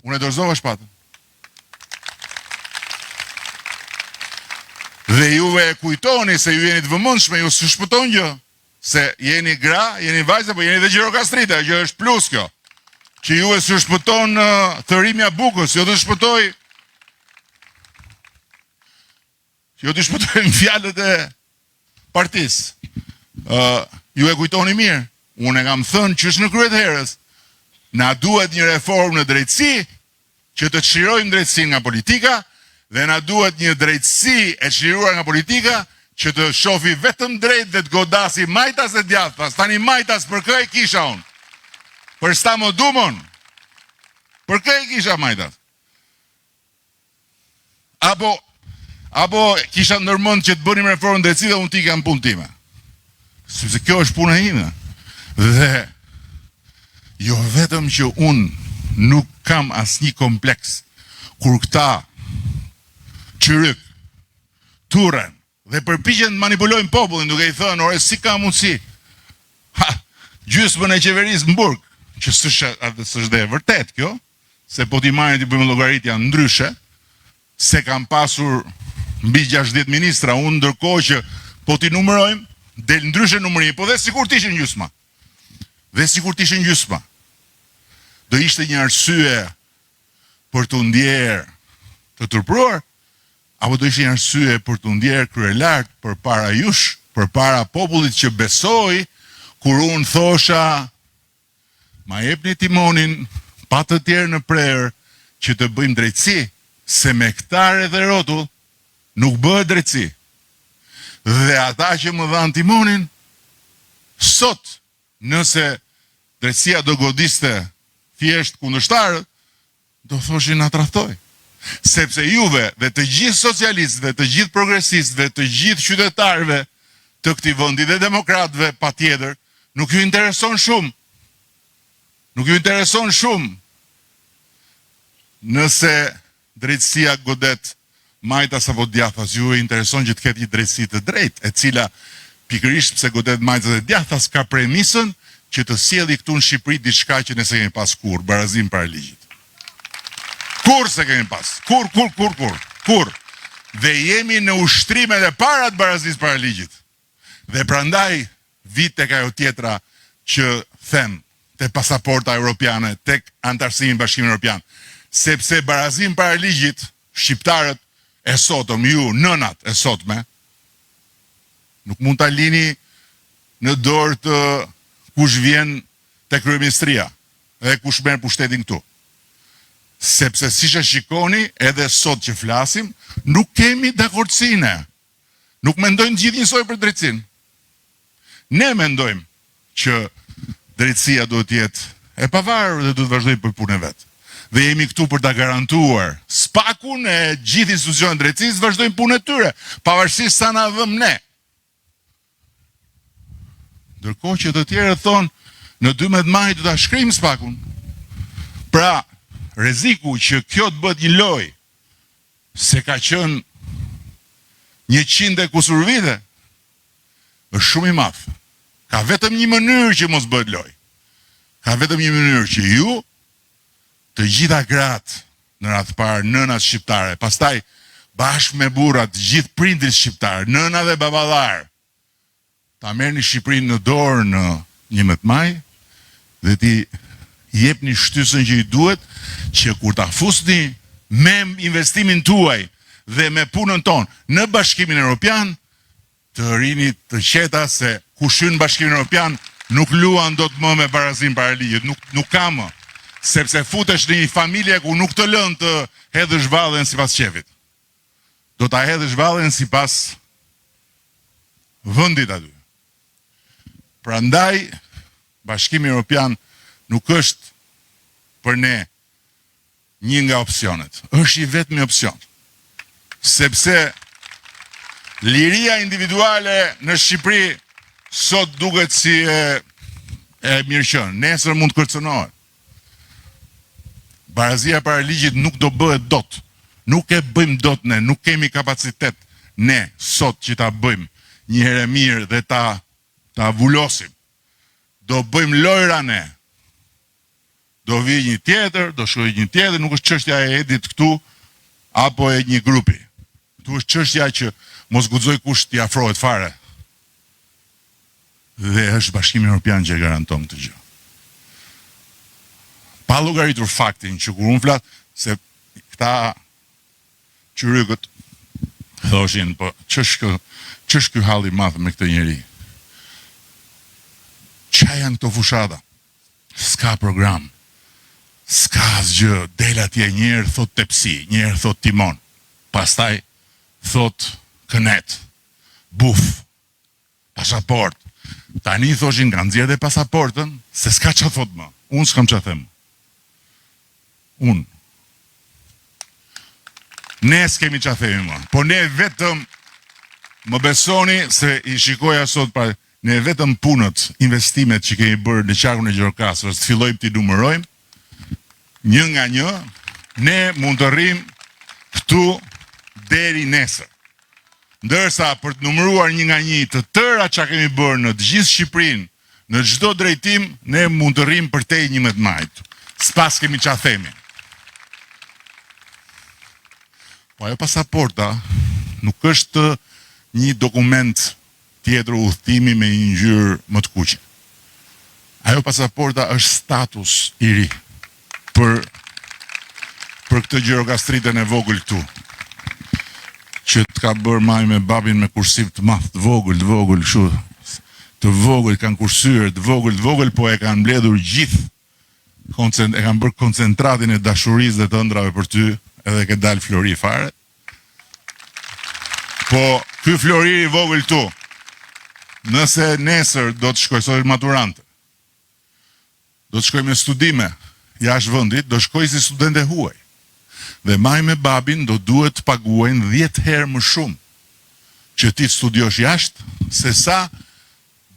Unë e dorëzova shpatën. Dhe juve e kujtoni se ju jeni të vëmendshme, ju s'u shpëton gjë, se jeni gra, jeni vajza, po jeni dhe Gjirokastrita, që është plus kjo. Që juve s'u shpëton thërimja bukës, jo të shpëtoj në fjalët e partisë. Ju e kujtoni mirë, unë e kam thënë që është në kryet herës, na duhet një reformë në drejtësi, që të çlirojmë drejtësinë nga politika, dhe na duhet një drejtësi e çliruar nga politika, që të shofi vetëm drejt dhe të godasi majtas e djathtas. Tani majtas për kë e kisha unë? Për stamo dumon? Për kë e kisha majtas? Apo kisha ndërmend që të bënim reformën drejtësi dhe unë t'ika në punë time. Sepse kjo është puna ime. Dhe jo vetëm që unë nuk kam asnjë kompleks kur këta çyryk turren dhe përpiqen të manipulojnë popullin duke I thënë, ore si ka mundësi? Gjysmën e qeverisë në burg, që s'është dhe vërtet kjo, se po t'i marrin t'i bëjmë llogaritja ndryshe, se kam pasur mbi 60 ministra, unë ndërkohë që po t'i numërojmë, del ndryshe numërimi, po dhe sikur t'ishin gjysma. Dhe sikur t'ishin gjysma. Do ishte një arsye për t'u ndjerë të turpruar, apo do ishte një arsye për t'u ndjerë kryelart përpara jush, përpara popullit që besoi, kur unë thosha, ma jepni timonin, pa të tjerë në prerë, që të bëjmë drejtësi, se me këtare dhe rotull, nuk bëhet drejtësi. Dhe ata që më dhanë timonin, sot, nëse drejtësia do godiste thjesht kundërshtarët, do thoshin na tradhtoi. Sepse juve dhe të gjithë socialistëve, të gjithë progresistëve, të gjithë qytetarëve të këtij vendi dhe demokratëve patjetër, nuk ju intereson shumë. Nuk ju intereson shumë nëse drejtësia godet majtas apo djathtas, ju e intereson që të ketë një drejtësi të drejtë, e cila pikërisht pse godet majtas e djathtas ka premisën që të sjellë këtu në Shqipëri diçka që ne s'e kemi pas kurrë, barazim para ligjit. Kur se kemi pas? Kur? Dhe jemi në ushtrimet e para të barazisë para ligjit. Dhe prandaj vit tek ajo tjetra që them, tek pasaporta europiane, tek antarësimi në Bashkimin Evropian. Sepse barazim para ligjit, shqiptarët e sotëm, ju, nënat e sotme, nuk mund ta lini në dorë të kush vjen te kryeministria dhe kush merr pushtetin këtu. Sepse si që shikoni, edhe sot që flasim, nuk kemi dakordsinë. Nuk mendojnë gjithë njësoj për drejtësinë. Ne mendojmë që drejtësia duhet jetë e pavarur dhe duhet vazhdojmë për punën e vet. Dhe jemi këtu për ta garantuar spakun e gjithë institucionet drejtësisë vazhdojnë punën e tyre, pavarësisht sa na vëm ne. Ndërkohë që të tjerët thonë, në 12 maj do ta shkrim spakun. Pra, rreziku që kjo të bëhet një lojë, se ka qenë 100 e kusur vite, është shumë I madh. Ka vetëm një mënyrë që mos bëhet lojë. Ka vetëm një mënyrë që ju, të gjitha gratë në radhë parë, nënat shqiptare, pastaj bashkë me burrat, gjithë prindrit shqiptar, nëna dhe baballar, ta merrni Shqipërinë në dorë në 11 maj dhe ti jepni shtysën që i duhet, që kur ta fusni me investimin tuaj dhe me punën tonë në Bashkimin Evropian, të rini të qeta se kush hyn në Bashkimin Evropian nuk luan dot më me barazim para ligjit, nuk ka më, sepse futesh në një familje ku nuk të lën të hedhësh vallen sipas shefit. Do ta hedhësh vallen sipas vendit aty. Prandaj Bashkimi Evropian nuk është për ne një nga opsionet. Është i vetmi opsion. Sepse liria individuale në Shqipëri sot duket si e mirëqen. Nesër mund të kërcënohet. Barazia para ligjit nuk do bëhet dot. Nuk e bëjmë dot ne, nuk kemi kapacitet ne sot që ta bëjmë një herë mirë dhe ta vullosim. Do bëjmë lojra ne. Do vi një tjetër, do shkoj një tjetër, nuk është çështja e Edit këtu apo e një grupi. Këtu është çështja që mos guxoj kush t'i afrohet fare. Dhe është Bashkimi Evropian që garanton këtë gjë. Pa llogaritur faktin që kur unë flas se këta qyrykët thoshin, po ç'është ky halli i madh me këtë njeri? Qa janë këto fushata? S'ka program. S'ka asgjë, del atje njerë thot tepsi, njerë thot timon, pastaj thot kënet, buf, pasaport. Tani thoshin nga nxjerr dhe pasaportën, se s'ka qa thot më. Unë s'kam qa them. Unë. Ne s'kemi qa themi më. Po ne vetëm, më besoni se i shikoja sot pra, ne vetëm punët, investimet që kemi bërë në qarkun e Gjirokastër, të fillojmë t'i numërojmë, një nga një, ne mund të rrim këtu deri nesër. Ndërsa për të numëruar një nga një të tëra që kemi bërë në të gjithë Shqipërinë, në çdo drejtim, ne mund të rrim përtej 11 majit. S'pas kemi qa themi. Po ajo pasaporta nuk është një dokument tjetër udhëtimi me një ngjyrë më të kuqe. Ajo pasaporta është status i ri për këtë gjirokastritën e vogël këtu, që të ka bërë maj me babin me kursiv të madh, të vogël, kështu, të vogël, kanë kursyër, të vogël, po e kanë mbledhur gjithë, e kanë bërë koncentratin e dashurisë dhe të ëndrave për ty, edhe ke dalë Flori fare. Po, ky Flori i vogël këtu, nëse nesër do të shkoj, sot maturante, do të shkoj me studime jashtë vendit, do shkoj si studente huaj. Dhe maj me babin do duhet të paguajnë 10 herë më shumë që ti studiosh jashtë, se sa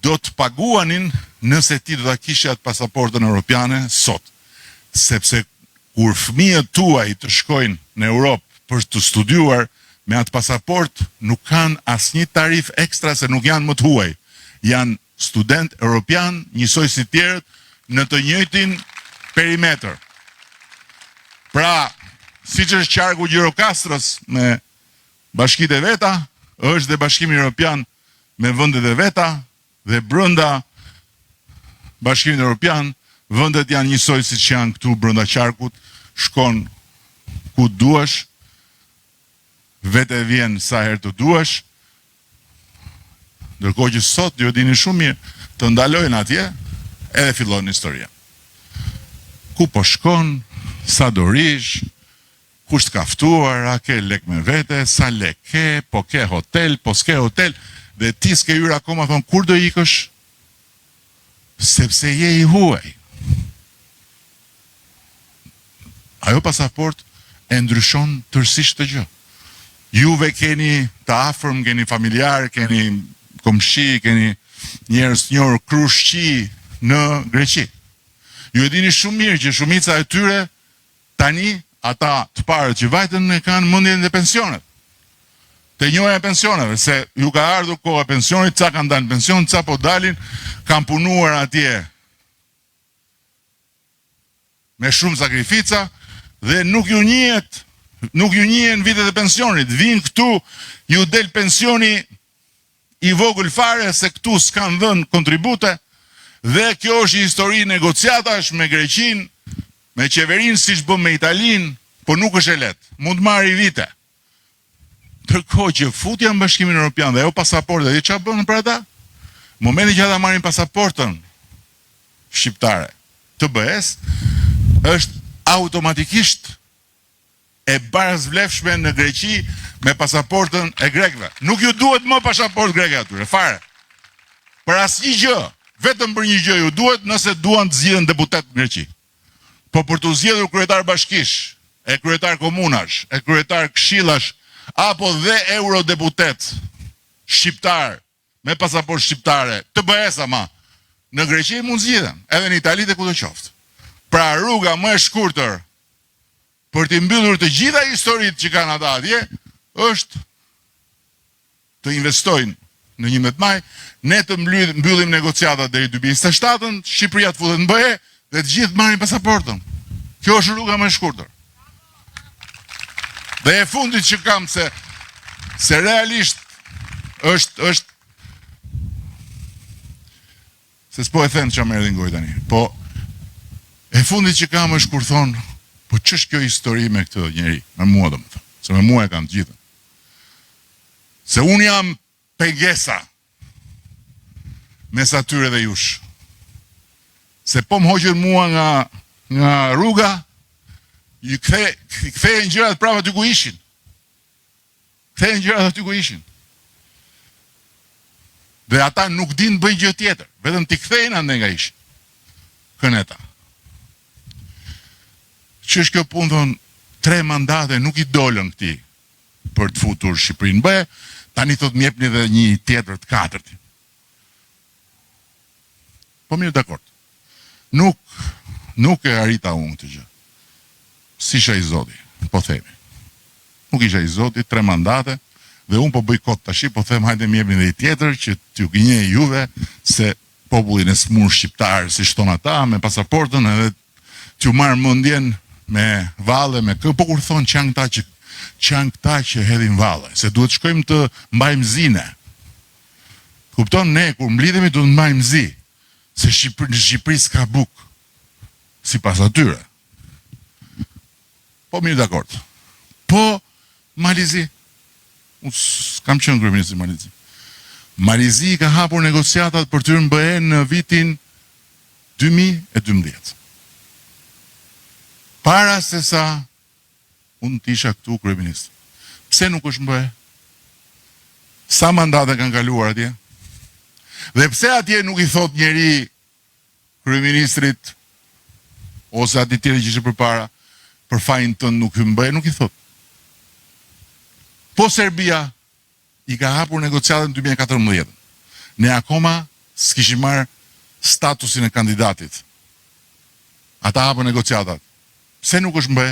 do të paguanin nëse ti do ta kishe atë pasaportën europiane sot. Sepse kur fëmijët tuaj të shkojnë në Europë për të studiuar me atë pasaport, nuk kanë asnjë tarif ekstra se nuk janë më të huaj. Janë student europian, njësoj si tjerët, në të njëjtin perimetër. Pra, siç është qarku Gjirokastrës me bashkitë e veta, është dhe Bashkimi Evropian me vendet e veta, dhe brenda Bashkimit Evropian, vendet janë njësoj siç janë këtu brenda qarkut, shkon ku duash, vete vjen sa herë të duash, ndërkohë që sot ju dini shumë mirë, të ndalojnë atje, edhe fillon historia. Ku po shkon, sa do rish, kush të kaftuar, a ke lek me vete, sa lek ke, po ke hotel, po s'ke hotel, dhe ti s'ke hyrë akoma, thonë, kur do ikësh? Sepse je i huaj. Ajo pasaport e ndryshon tërësisht të gjë. Juve keni të afërm, keni familjar, keni komshi, keni njerëz të njohur krushqi në Greqi. Ju e dini shumë mirë që shumica e tyre tani ata të parët që vajtën e kanë mendjen e pensionet. të njoja e pensioneve, se ju ka ardhur kohë e pensionit, ca kanë dalë në pension, ca po dalin, kanë punuar atje me shumë sakrifica dhe nuk ju njihen vitet e pensionit. Vinë këtu, ju del pensioni i vogël fare se këtu s'kan dhënë kontribute dhe kjo është histori negociatash me Greqinë, me qeverinë siç bëm me Italinë, po nuk është e lehtë. Mund të marrë vite. Ndërkohë që futja në Bashkimin Evropian dhe ajo pasaportë, dhe çfarë bën për ata? Në momentin që ata marrin pasaportën shqiptare, TBS, është automatikisht e barazvlefshme në Greqi me pasaportën e grekëve. Nuk ju duhet më pasaportë greke atyre, fare. Për asnjë gjë, vetëm për një gjë ju duhet nëse duan të zgjidhen deputet në Greqi. Po për të zgjedhur kryetar bashkish, e kryetar komunash, e kryetar këshillash, apo dhe eurodeputet shqiptar me pasaportë shqiptare, TBS ama, në Greqi mund zgjidhen, edhe në Itali dhe kudo qoftë. Pra rruga më e shkurtër për të mbyllur të gjitha historitë që kanë ata atje, është të investojnë në 11 maj, ne të mbyllim negociatat deri 2027, Shqipëria të futet në BE dhe të gjithë marrin pasaportën. Kjo është rruga më e shkurtër. Dhe e fundit që kam se realisht është se s'po e them çfarë më erdhi ngoj tani. Po e fundit që kam është kur thonë, po ç'është kjo histori me këtë njeri, me mua domethënë, se me mua e kanë të gjithën. Se unë jam pegesa mes atyre dhe jush. Se po më hoqën mua nga rruga, ju kthehen gjërat prapë aty ku ishin. Kthehen gjërat aty ku ishin. Dhe ata nuk din bëjnë gjë tjetër, vetëm t'i kthejnë ande nga ishin. Këneta. Që është kjo punë, thonë, 3 mandate nuk i dolën këti për të futur Shqipërinë BE, tani thot mjepni dhe një tjetër të 4. Po mirë, dakord. Nuk e arrita unë këtë gjë. Si isha i Zoti, po themi. Nuk isha i Zoti, 3 mandate, dhe unë po bëj kot tashi, po them hajde mjepni dhe i tjetër, që t'ju gënjej juve se popullin e smur shqiptar, si shton ata, me pasaportën, edhe t'ju marrë mendjen me valle, me kë, po kur thonë që janë këta që hedhin valle, se duhet shkojmë të mbajmë zine. Kupton, ne, kur mblidhemi, duhet mbajmë zi, se në Shqipëri s'ka buk, si pas atyre. Po mirë dakord. Po Malizi, unë s'kam qenë kryeministri Malizi. Malizi ka hapur negociatat për të hyrë në BE në vitin 2012. Para se sa unë t'isha këtu kryeminist. Pse nuk është në BE? Sa mandate kanë kaluar atje? Dhe pse atje nuk i thot njeri kryeministrit ose ati tjeri që ishte përpara për fajin tënë nuk hyn në BE, nuk i thot. Po Serbia i ka hapur negociatën në 2014. Ne akoma s'kishim marrë statusin e kandidatit. Ata hapur negociatat. Pse nuk është në BE?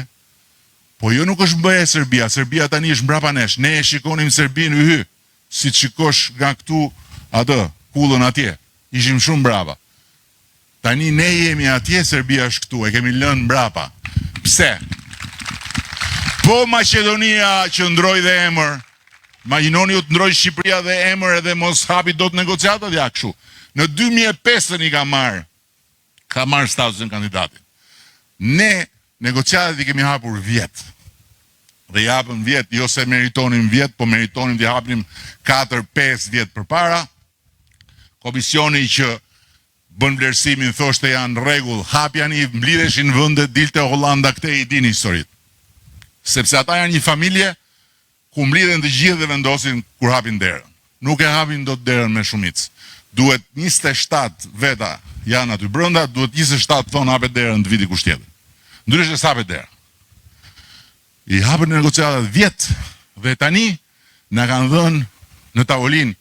Po jo nuk është në BE Serbia. Serbia tani është mbrapa nesh. Ne e shikonim Serbinë u hy. Si të shikosh nga këtu atë, kullën atje. Ishim shumë mbrapa. Tani ne jemi atje, Serbia është këtu. E kemi lënë mbrapa. Pse? Po Maqedonia që ndroi dhe emër, imagjinoni ju të ndroi Shqipëria dhe emër edhe mos hapi dot negociatat, ja kështu. Në 2005 i ka marrë statusin kandidatit. Ne negociatat i kemi hapur vjet. Dhe japëm vjet, jo se meritonim vjet, po meritonim të hapnim 4-5 vjet përpara. Komisioni që bën vlerësimin thoshte janë rregull, hapjani, mblidheshin vende, dilte Hollanda, këte i dini historitë. Sepse ata janë një familje ku mblidhen të gjithë dhe vendosin kur hapin derën. Nuk e hapin dot derën me shumicë. Duhet 27 veta janë aty brenda, duhet 27 thonë hapet derën të viti kusht tjetër. Ndryshe s'hapet dera. I hapën negociatat vjet dhe tani na kanë dhënë në tavolinë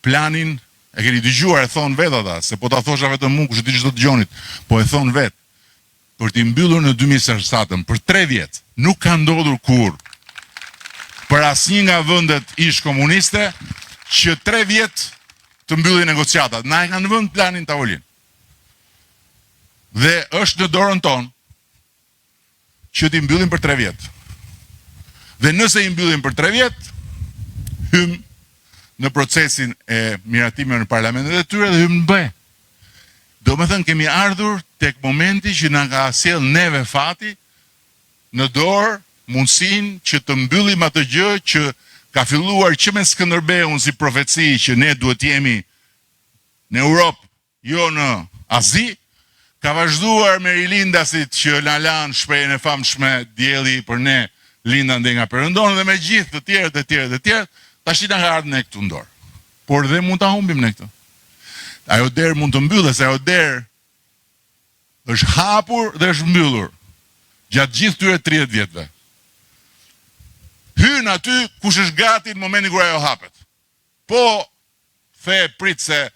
planin, e keni dëgjuar, e thonë vetë ata, se po ta thosha vetëm mua kush e di çdo dëgjonit, po e thonë vetë. Për t'i mbyllur në 2027 për 3 vjet. Nuk ka ndodhur kur. për asnjë nga vendet ish komuniste që 3 vjet të mbylli negociatat. Na e kanë vënë planin tavolin. Dhe është në dorën tonë që t'i mbyllin për 3 vjet. Dhe nëse i mbyllin për 3 vjet, hym në procesin e miratimeve në parlamentet e tyre dhe hym në BE. Do me thënë kemi ardhur tek momenti që na ka sjell neve fati në dorë mundësinë që të mbyllim atë gjë që ka filluar që me Skënderbeun si profeci që ne duhet jemi në Europë, jo në Azi, ka vazhduar me rilindasit që na lanë shprehjen e famshme dielli për ne linda ndej nga perëndon dhe me gjithë të tjerë, tash na ka ardhur ne këtu në dorë. Por dhe mund ta humbim ne këtë. Ajo derë mund të mbyllet, ajo derë është hapur dhe është mbyllur gjatë gjithë tyre 30 vjetëve. Hyn aty kush është gati në momentin kur ajo hapet. Po prit se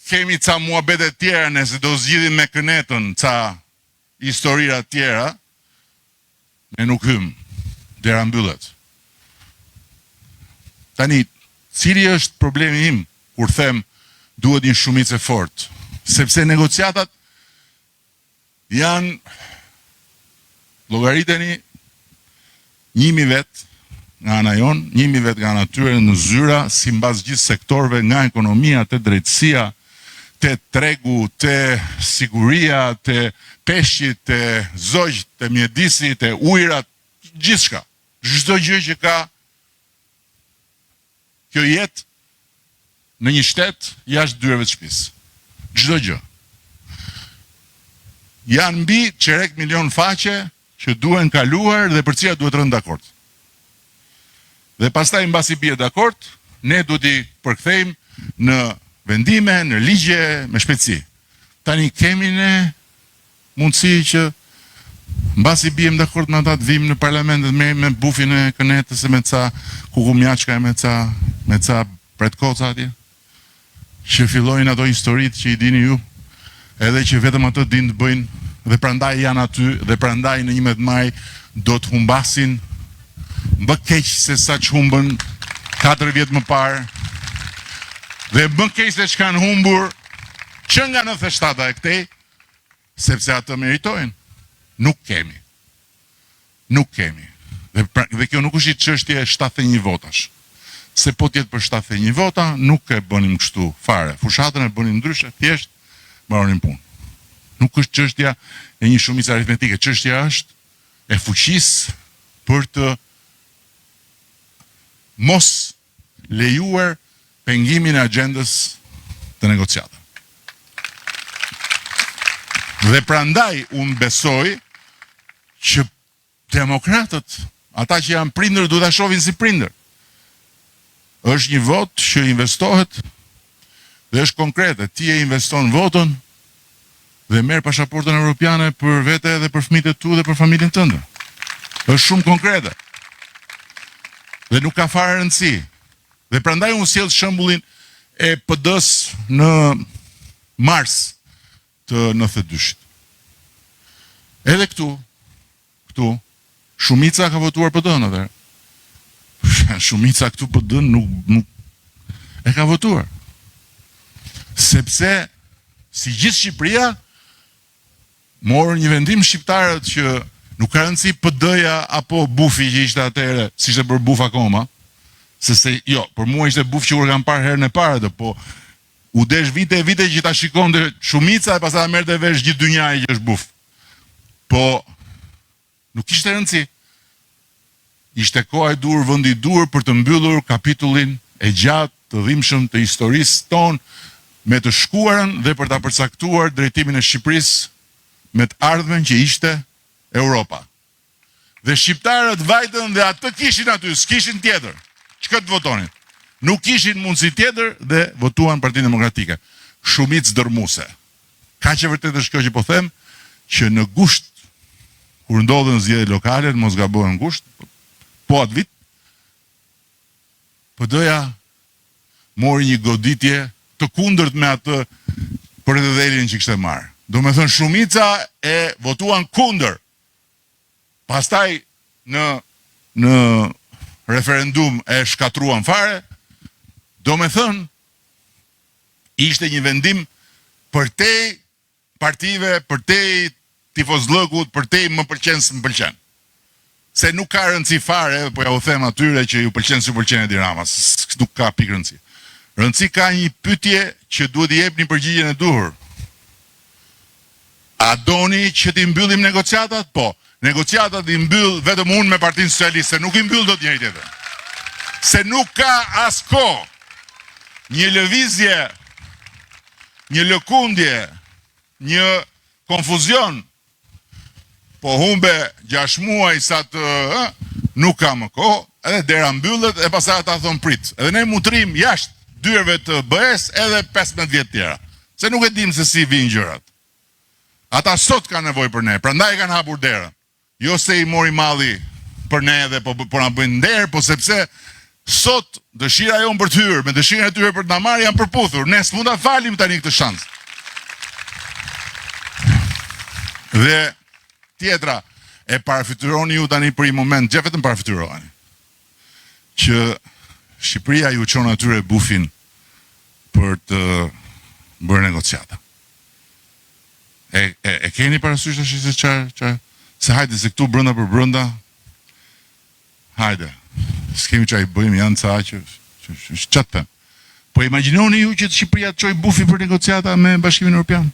kemi ca muhabete tjera nëse do zgjidhim me kënetën ca historira tjera, ne nuk hym, dera mbyllet. Tani, cili është problemi im kur them duhet një shumicë e fortë? Sepse negociatat janë, llogariteni 1000 vet nga ana jon, 1000 vet nga ana tyre në zyra, sipas gjithë sektorëve, nga ekonomia te drejtësia, te tregu, te siguria, te peshqit, te zogjt, te mjedisi, te ujrat, gjithçka. Çdo gjë që ka kjo jetë në një shtet jashtë dyreve të shtëpisë. Çdo gjë. Janë mbi çerek milion faqe që duhen kaluar dhe për cilat duhet rënë dakord. Dhe pastaj mbasi bie dakord, ne duhet i përkthejmë në vendime, në ligje me shpejtësi. Tani kemi ne mundësi që mbasi bijem dakord me ata të vim në parlament dhe me bufin e kënetës e me ca kukumjaçka e me ca pretkoca atje, që fillojnë ato historitë që i dini ju, edhe që vetëm ato din të bëjnë, dhe prandaj janë aty, dhe prandaj në 11 maj do të humbasin më keq se sa që humbën 4 vjet më parë, dhe më keq se që kanë humbur që nga 97 e këtej, sepse atë meritojnë. Nuk kemi. Nuk kemi. Dhe kjo nuk është i çështje 71 votash. Se po tjetë për 71 vota, nuk e bënim kështu fare. Fushatën e bënim ndryshe, thjesht mbaronim punë. Nuk është çështja e një shumicë aritmetike, çështja është e fuqisë për të mos lejuar pengimin e agjendës të negociatave. Dhe prandaj unë besoj që demokratët, ata që janë prindër, duhet ta shohin si prindër. Është një vot që investohet dhe është konkrete. Ti e investon votën dhe merr pasaportën evropiane për vete dhe për fëmijët e tu dhe për familjen tënde. Është shumë konkrete. Dhe nuk ka fare rëndësi. Dhe prandaj unë sjell shembullin e PD-s në mars të 92-shit. Edhe këtu, shumica ka votuar PD-n atëherë. Shumica këtu PD-n nuk e ka votuar. Sepse, si gjithë Shqipëria, morën një vendim shqiptarët që nuk ka rëndësi PD-ja apo bufi që ishte atëherë, si ishte për buf akoma, jo, për mua ishte buf që kur kam parë herën e parë, po u desh vite që ta shikonte shumica e pastaj merrte vesh gjithë dynjaja që është buf. Po nuk ishte rëndësi. Ishte koha e dur, vendi i dur për të mbyllur kapitullin e gjatë të dhimbshëm të historisë tonë me të shkuarën dhe për ta përcaktuar drejtimin e Shqipërisë me të ardhmen që ishte Europa. Dhe shqiptarët vajtën dhe atë kishin aty, s'kishin tjetër. Çka të votonin? Nuk kishin mundësi tjetër dhe votuan Partinë Demokratike. Shumicë dërmuese. Ka që vërtet është kjo që po them, që në gusht, kur ndodhen zgjedhjet lokale, mos gabohen gusht, po atë vit, PD-ja mori një goditje të kundërt me atë për dhelin që kishte marrë. Do me thënë shumica e votuan kundër. Pastaj në referendum e shkatruan fare, do me thënë, ishte një vendim për te partive, për te tifozllëkut, për te më pëlqen së më pëlqen. Se nuk ka rëndësi fare, po ja u them atyre që ju pëlqen së pëlqen Edi Rama, nuk ka pikë rëndësi. Rëndësi ka një pyetje që duhet i jepni përgjigjen e duhur. A doni që t'i mbyllim negociatat? Po, negociatat i mbyll vetëm unë me Partinë Socialiste, nuk i mbyll dot njëri tjetër. Se nuk ka as kohë. Një lëvizje, një lëkundje, një konfuzion, po humbe 6 muaj sa të nuk ka më kohë, edhe dera mbyllet e pastaj ata thon prit. Edhe ne mutrim jashtë dyerve të BE-s edhe 15 vjet tjera. Se nuk e dim se si vijnë gjërat. Ata sot kanë nevojë për ne, prandaj kanë hapur derën. Jo se i mori malli për ne edhe po na bëjnë nder, po sepse sot dëshira jonë për të hyrë, me dëshirën e tyre për të na marrë janë përputhur. Ne s'mund ta falim tani këtë shans. Dhe tjetra, e parafytyroni ju tani për një moment, gjë vetëm parafytyroni, që Shqipëria ju çon atyre bufin për të bërë negociata. E keni parasysh tash se çfarë? Se hajde se këtu brenda për brenda. Hajde. S'kemi çaj bëjmë janë ca që çatë. Po imagjinoni ju që Shqipëria të çojë bufi për negociata me Bashkimin Evropian.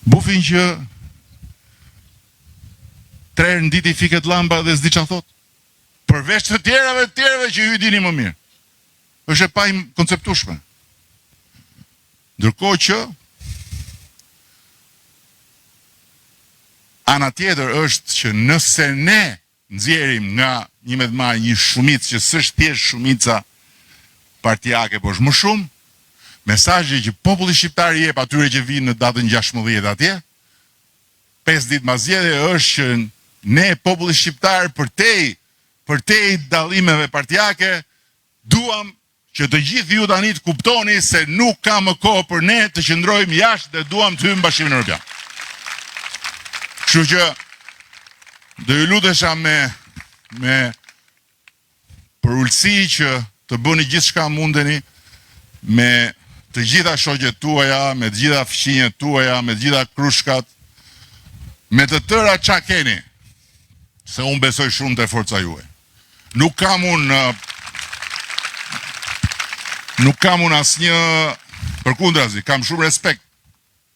Bufin që 3 herë në ditë i fiket llamba dhe s'di ç'a thot. Përveç të tjerave që ju i dini më mirë. Është e pa konceptueshme. Ndërkohë që ana tjetër është që nëse ne nxjerrim nga një shumicë që s'është thjesht shumica partijake, por është më shumë, mesazhi që populli shqiptar i jep atyre që vinë në datën 16 atje, 5 ditë mbas zgjedhjeve është që ne populli shqiptar për te dallimeve partijake duam që të gjithë ju tani të kuptoni se nuk ka më kohë për ne të qëndrojmë jashtë dhe duam të hyjmë në Bashkimin Evropian. Kështu që do ju lutesha me përulësi që të bëni gjithçka mundeni me të gjitha shoqet tuaja, me të gjitha fqinjet tuaja, me të gjitha krushkat, me të tëra ç'a keni, se unë besoj shumë te forca juaj. Nuk kam unë asnjë përkundrazi, kam shumë respekt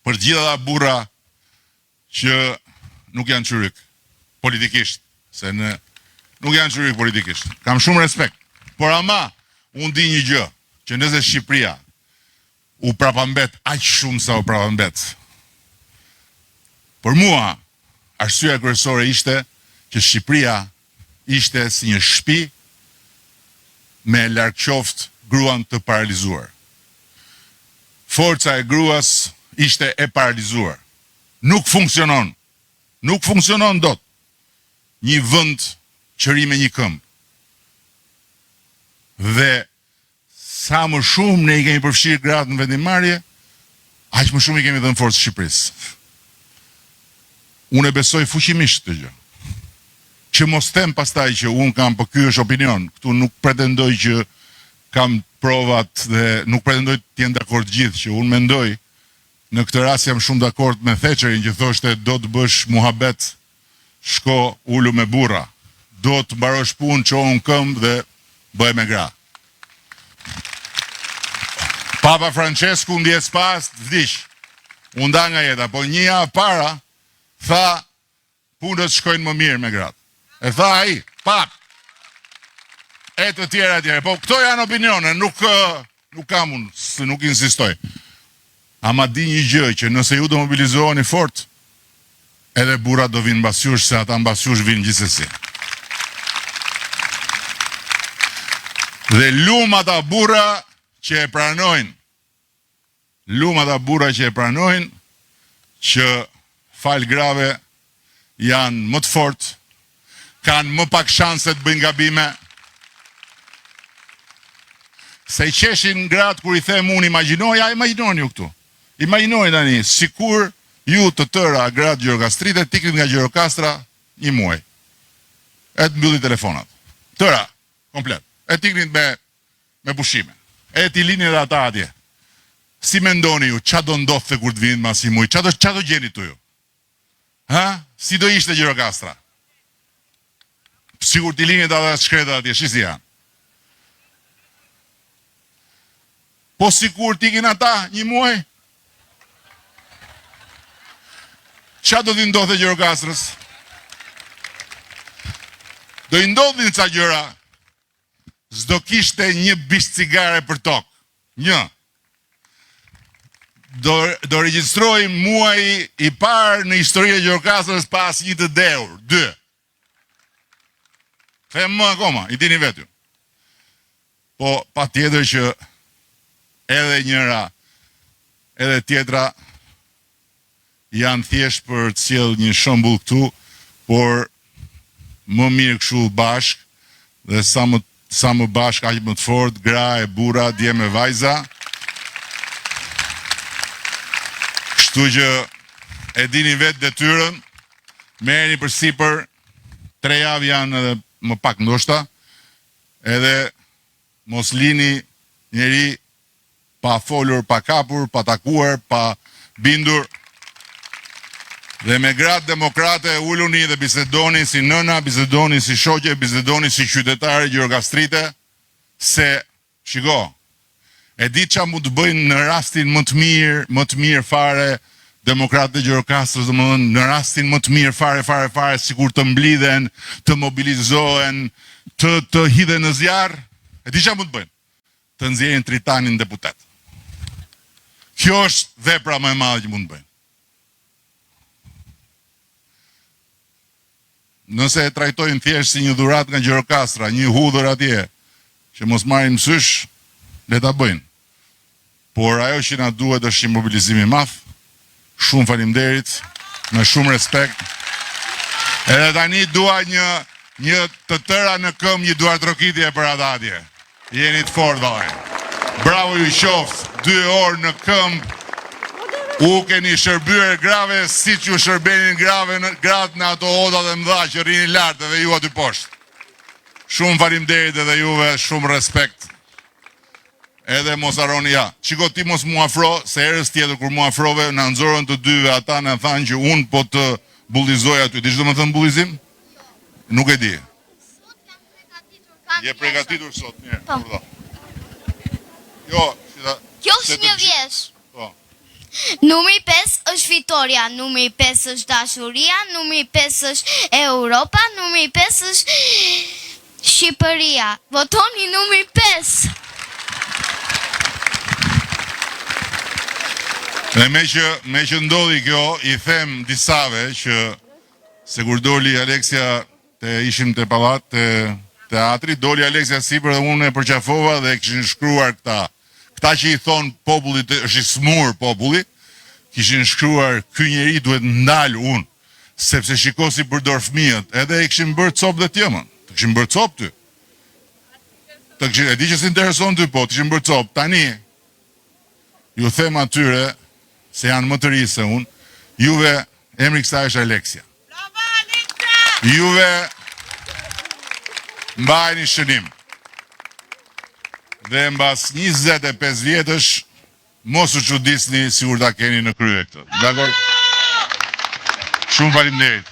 për të gjitha ata burra që nuk janë çyryk politikisht, nuk janë çyryk politikisht. Kam shumë respekt. Por ama unë di një gjë, që nëse Shqipëria u prapambet aq shumë sa u prapambet, për mua arsyeja kryesore ishte që Shqipëria ishte si një shtëpi me largqoft gruan të paralizuar. Forca e gruas ishte e paralizuar. Nuk funksionon. Nuk funksionon dot. Një vend qëri me një këmbë. Dhe sa më shumë ne i kemi përfshirë gratë në vendimmarrje, aq më shumë i kemi dhënë forcë Shqipërisë. Unë e besoj fuqimisht këtë gjë. Që mos them pastaj që unë kam, po ky është opinion, këtu nuk pretendoj që kam provat dhe nuk pretendoj të jenë dakord gjithë, që unë mendoj, në këtë rast jam shumë dakord me Thecherin që thoshte do të bësh muhabet, shko ulu me burra, do të mbarosh punë, çohu në këmbë dhe bëj me gra. Papa Francesku ndjes pas vdiq. U nda nga jeta, po një javë para tha punët shkojnë më mirë me gratë. E tha ai, pap. E të tjera. Po këto janë opinione, nuk kam unë, se nuk insistoj. Ama di një gjë që nëse ju do mobilizoheni fort, edhe burrat do vinë mbas jush, se ata mbas jush vinë gjithsesi. Dhe lum ata burra që e pranojnë, që fal grave janë më të fort, kanë më pak shanse të bëjnë gabime. Se i qeshin gratë kur i them unë imagjinoni ju këtu. Imagjinoni tani, sikur ju të tëra gratë Gjirokastrite tikrit nga Gjirokastra një muaj. E të mbylli telefonat. Tëra, komplet. E t'iknit me pushime. E t'i lini dhe ata atje. Si me ndoni ju, qa do ndodhë kur t'vinit mas i muj? Qa do gjeni tu ju? Ha? Si do ishte Gjirokastra? Sigur t'i linit ata shkretat atje, shisi janë. Po sikur t'ikin ata një muaj? Qa do t'i ndodhë Gjirokastrës? Do i ndodhin ca gjëra, s'do kishte një bish cigare për tokë. Një. Do regjistroj muaj i parë në historie e Gjirokastrës pas një të deur. 2. Them më akoma, i dini vetë ju. Po, pa tjetër që edhe njëra, edhe tjetra janë thjesht për të sjellë një shembull këtu, por më mirë kështu bashk, dhe sa më bashk aq më të fort, gra e burra, djem e vajza. Kështu që e dini vetë detyrën, merreni përsipër, 3 javë janë edhe më pak ndoshta, edhe mos lini njeri pa folur, pa kapur, pa takuar, pa bindur. Dhe me gratë demokrate ulluni dhe bisedoni si nëna, bisedoni si shoqe, bisedoni si qytetare gjirokastrite, se, shiko, e di qa mu të bëjnë në rastin më të mirë fare, demokratë e Gjirokastrës, në rastin më të mirë fare, si kur të mblidhen, të mobilizohen, të hidhen në zjarë, e di qa mu të bëjnë? Të nxjerrin Tritanin deputet. Kjo është vepra më e madhe që mund të bëjnë. Nëse e trajtojnë thjesht si një dhurat nga Gjirokastra, një hudhër atje, që mos marrin mësysh, le ta bëjnë. Por ajo që na duhet është një mobilizim i madh. Shumë faleminderit, me shumë respekt. Edhe tani dua një të tëra në këmbë, një duartrokitje për ata atje. Jeni të fortë vallai. Bravo ju qoftë, 2 orë në këmbë. U keni shërbyer grave si që shërbenin gratë në ato oda dhe mdha që rini lartë dhe ju aty poshtë. Shumë faleminderit edhe juve, shumë respekt. Edhe mos harroni ja. Çiko ti mos mu afro, se herës tjetër kur mu afrove, na nxorën të dyve ata na thanë që unë po të bullizoj aty. Di çdo më thën bullizim? Nuk e di. Je përgatitur sot, mirë. Po. Jo, kjo është një vjesh. Po. Numri 5 është fitoria, numri 5 është dashuria, numri 5 është Europa, numri 5 është Shqipëria. Votoni numri 5. Dhe me që ndodhi kjo, i them disave që se kur doli Aleksia ishim të pallat të teatri, doli Aleksia sipër dhe unë e përqafova dhe kishin shkruar këta që i thonë popullit, është i smur populli, kishin shkruar ky njeri duhet ndal unë, sepse shiko si përdor fëmijët, edhe e kishin bërë copë dhe tjemën, të kishin bërë copë ty. E di që s'intereson ty po, të kishin bërë copë, tani, ju them atyre, se janë më të ri se unë, juve, emri kësaj është Aleksia. Juve, mbajni shënim. Dhe mbas 25 vjetësh, mos u çuditni sikur ta keni në krye këtë. Dakor? Shumë faleminderit.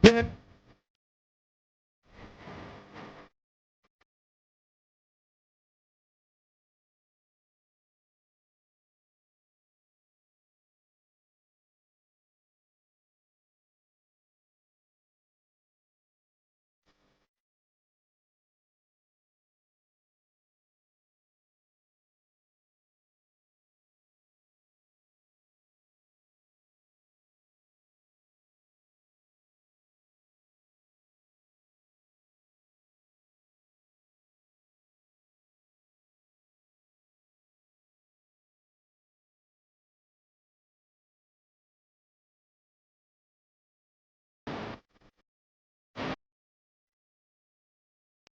Te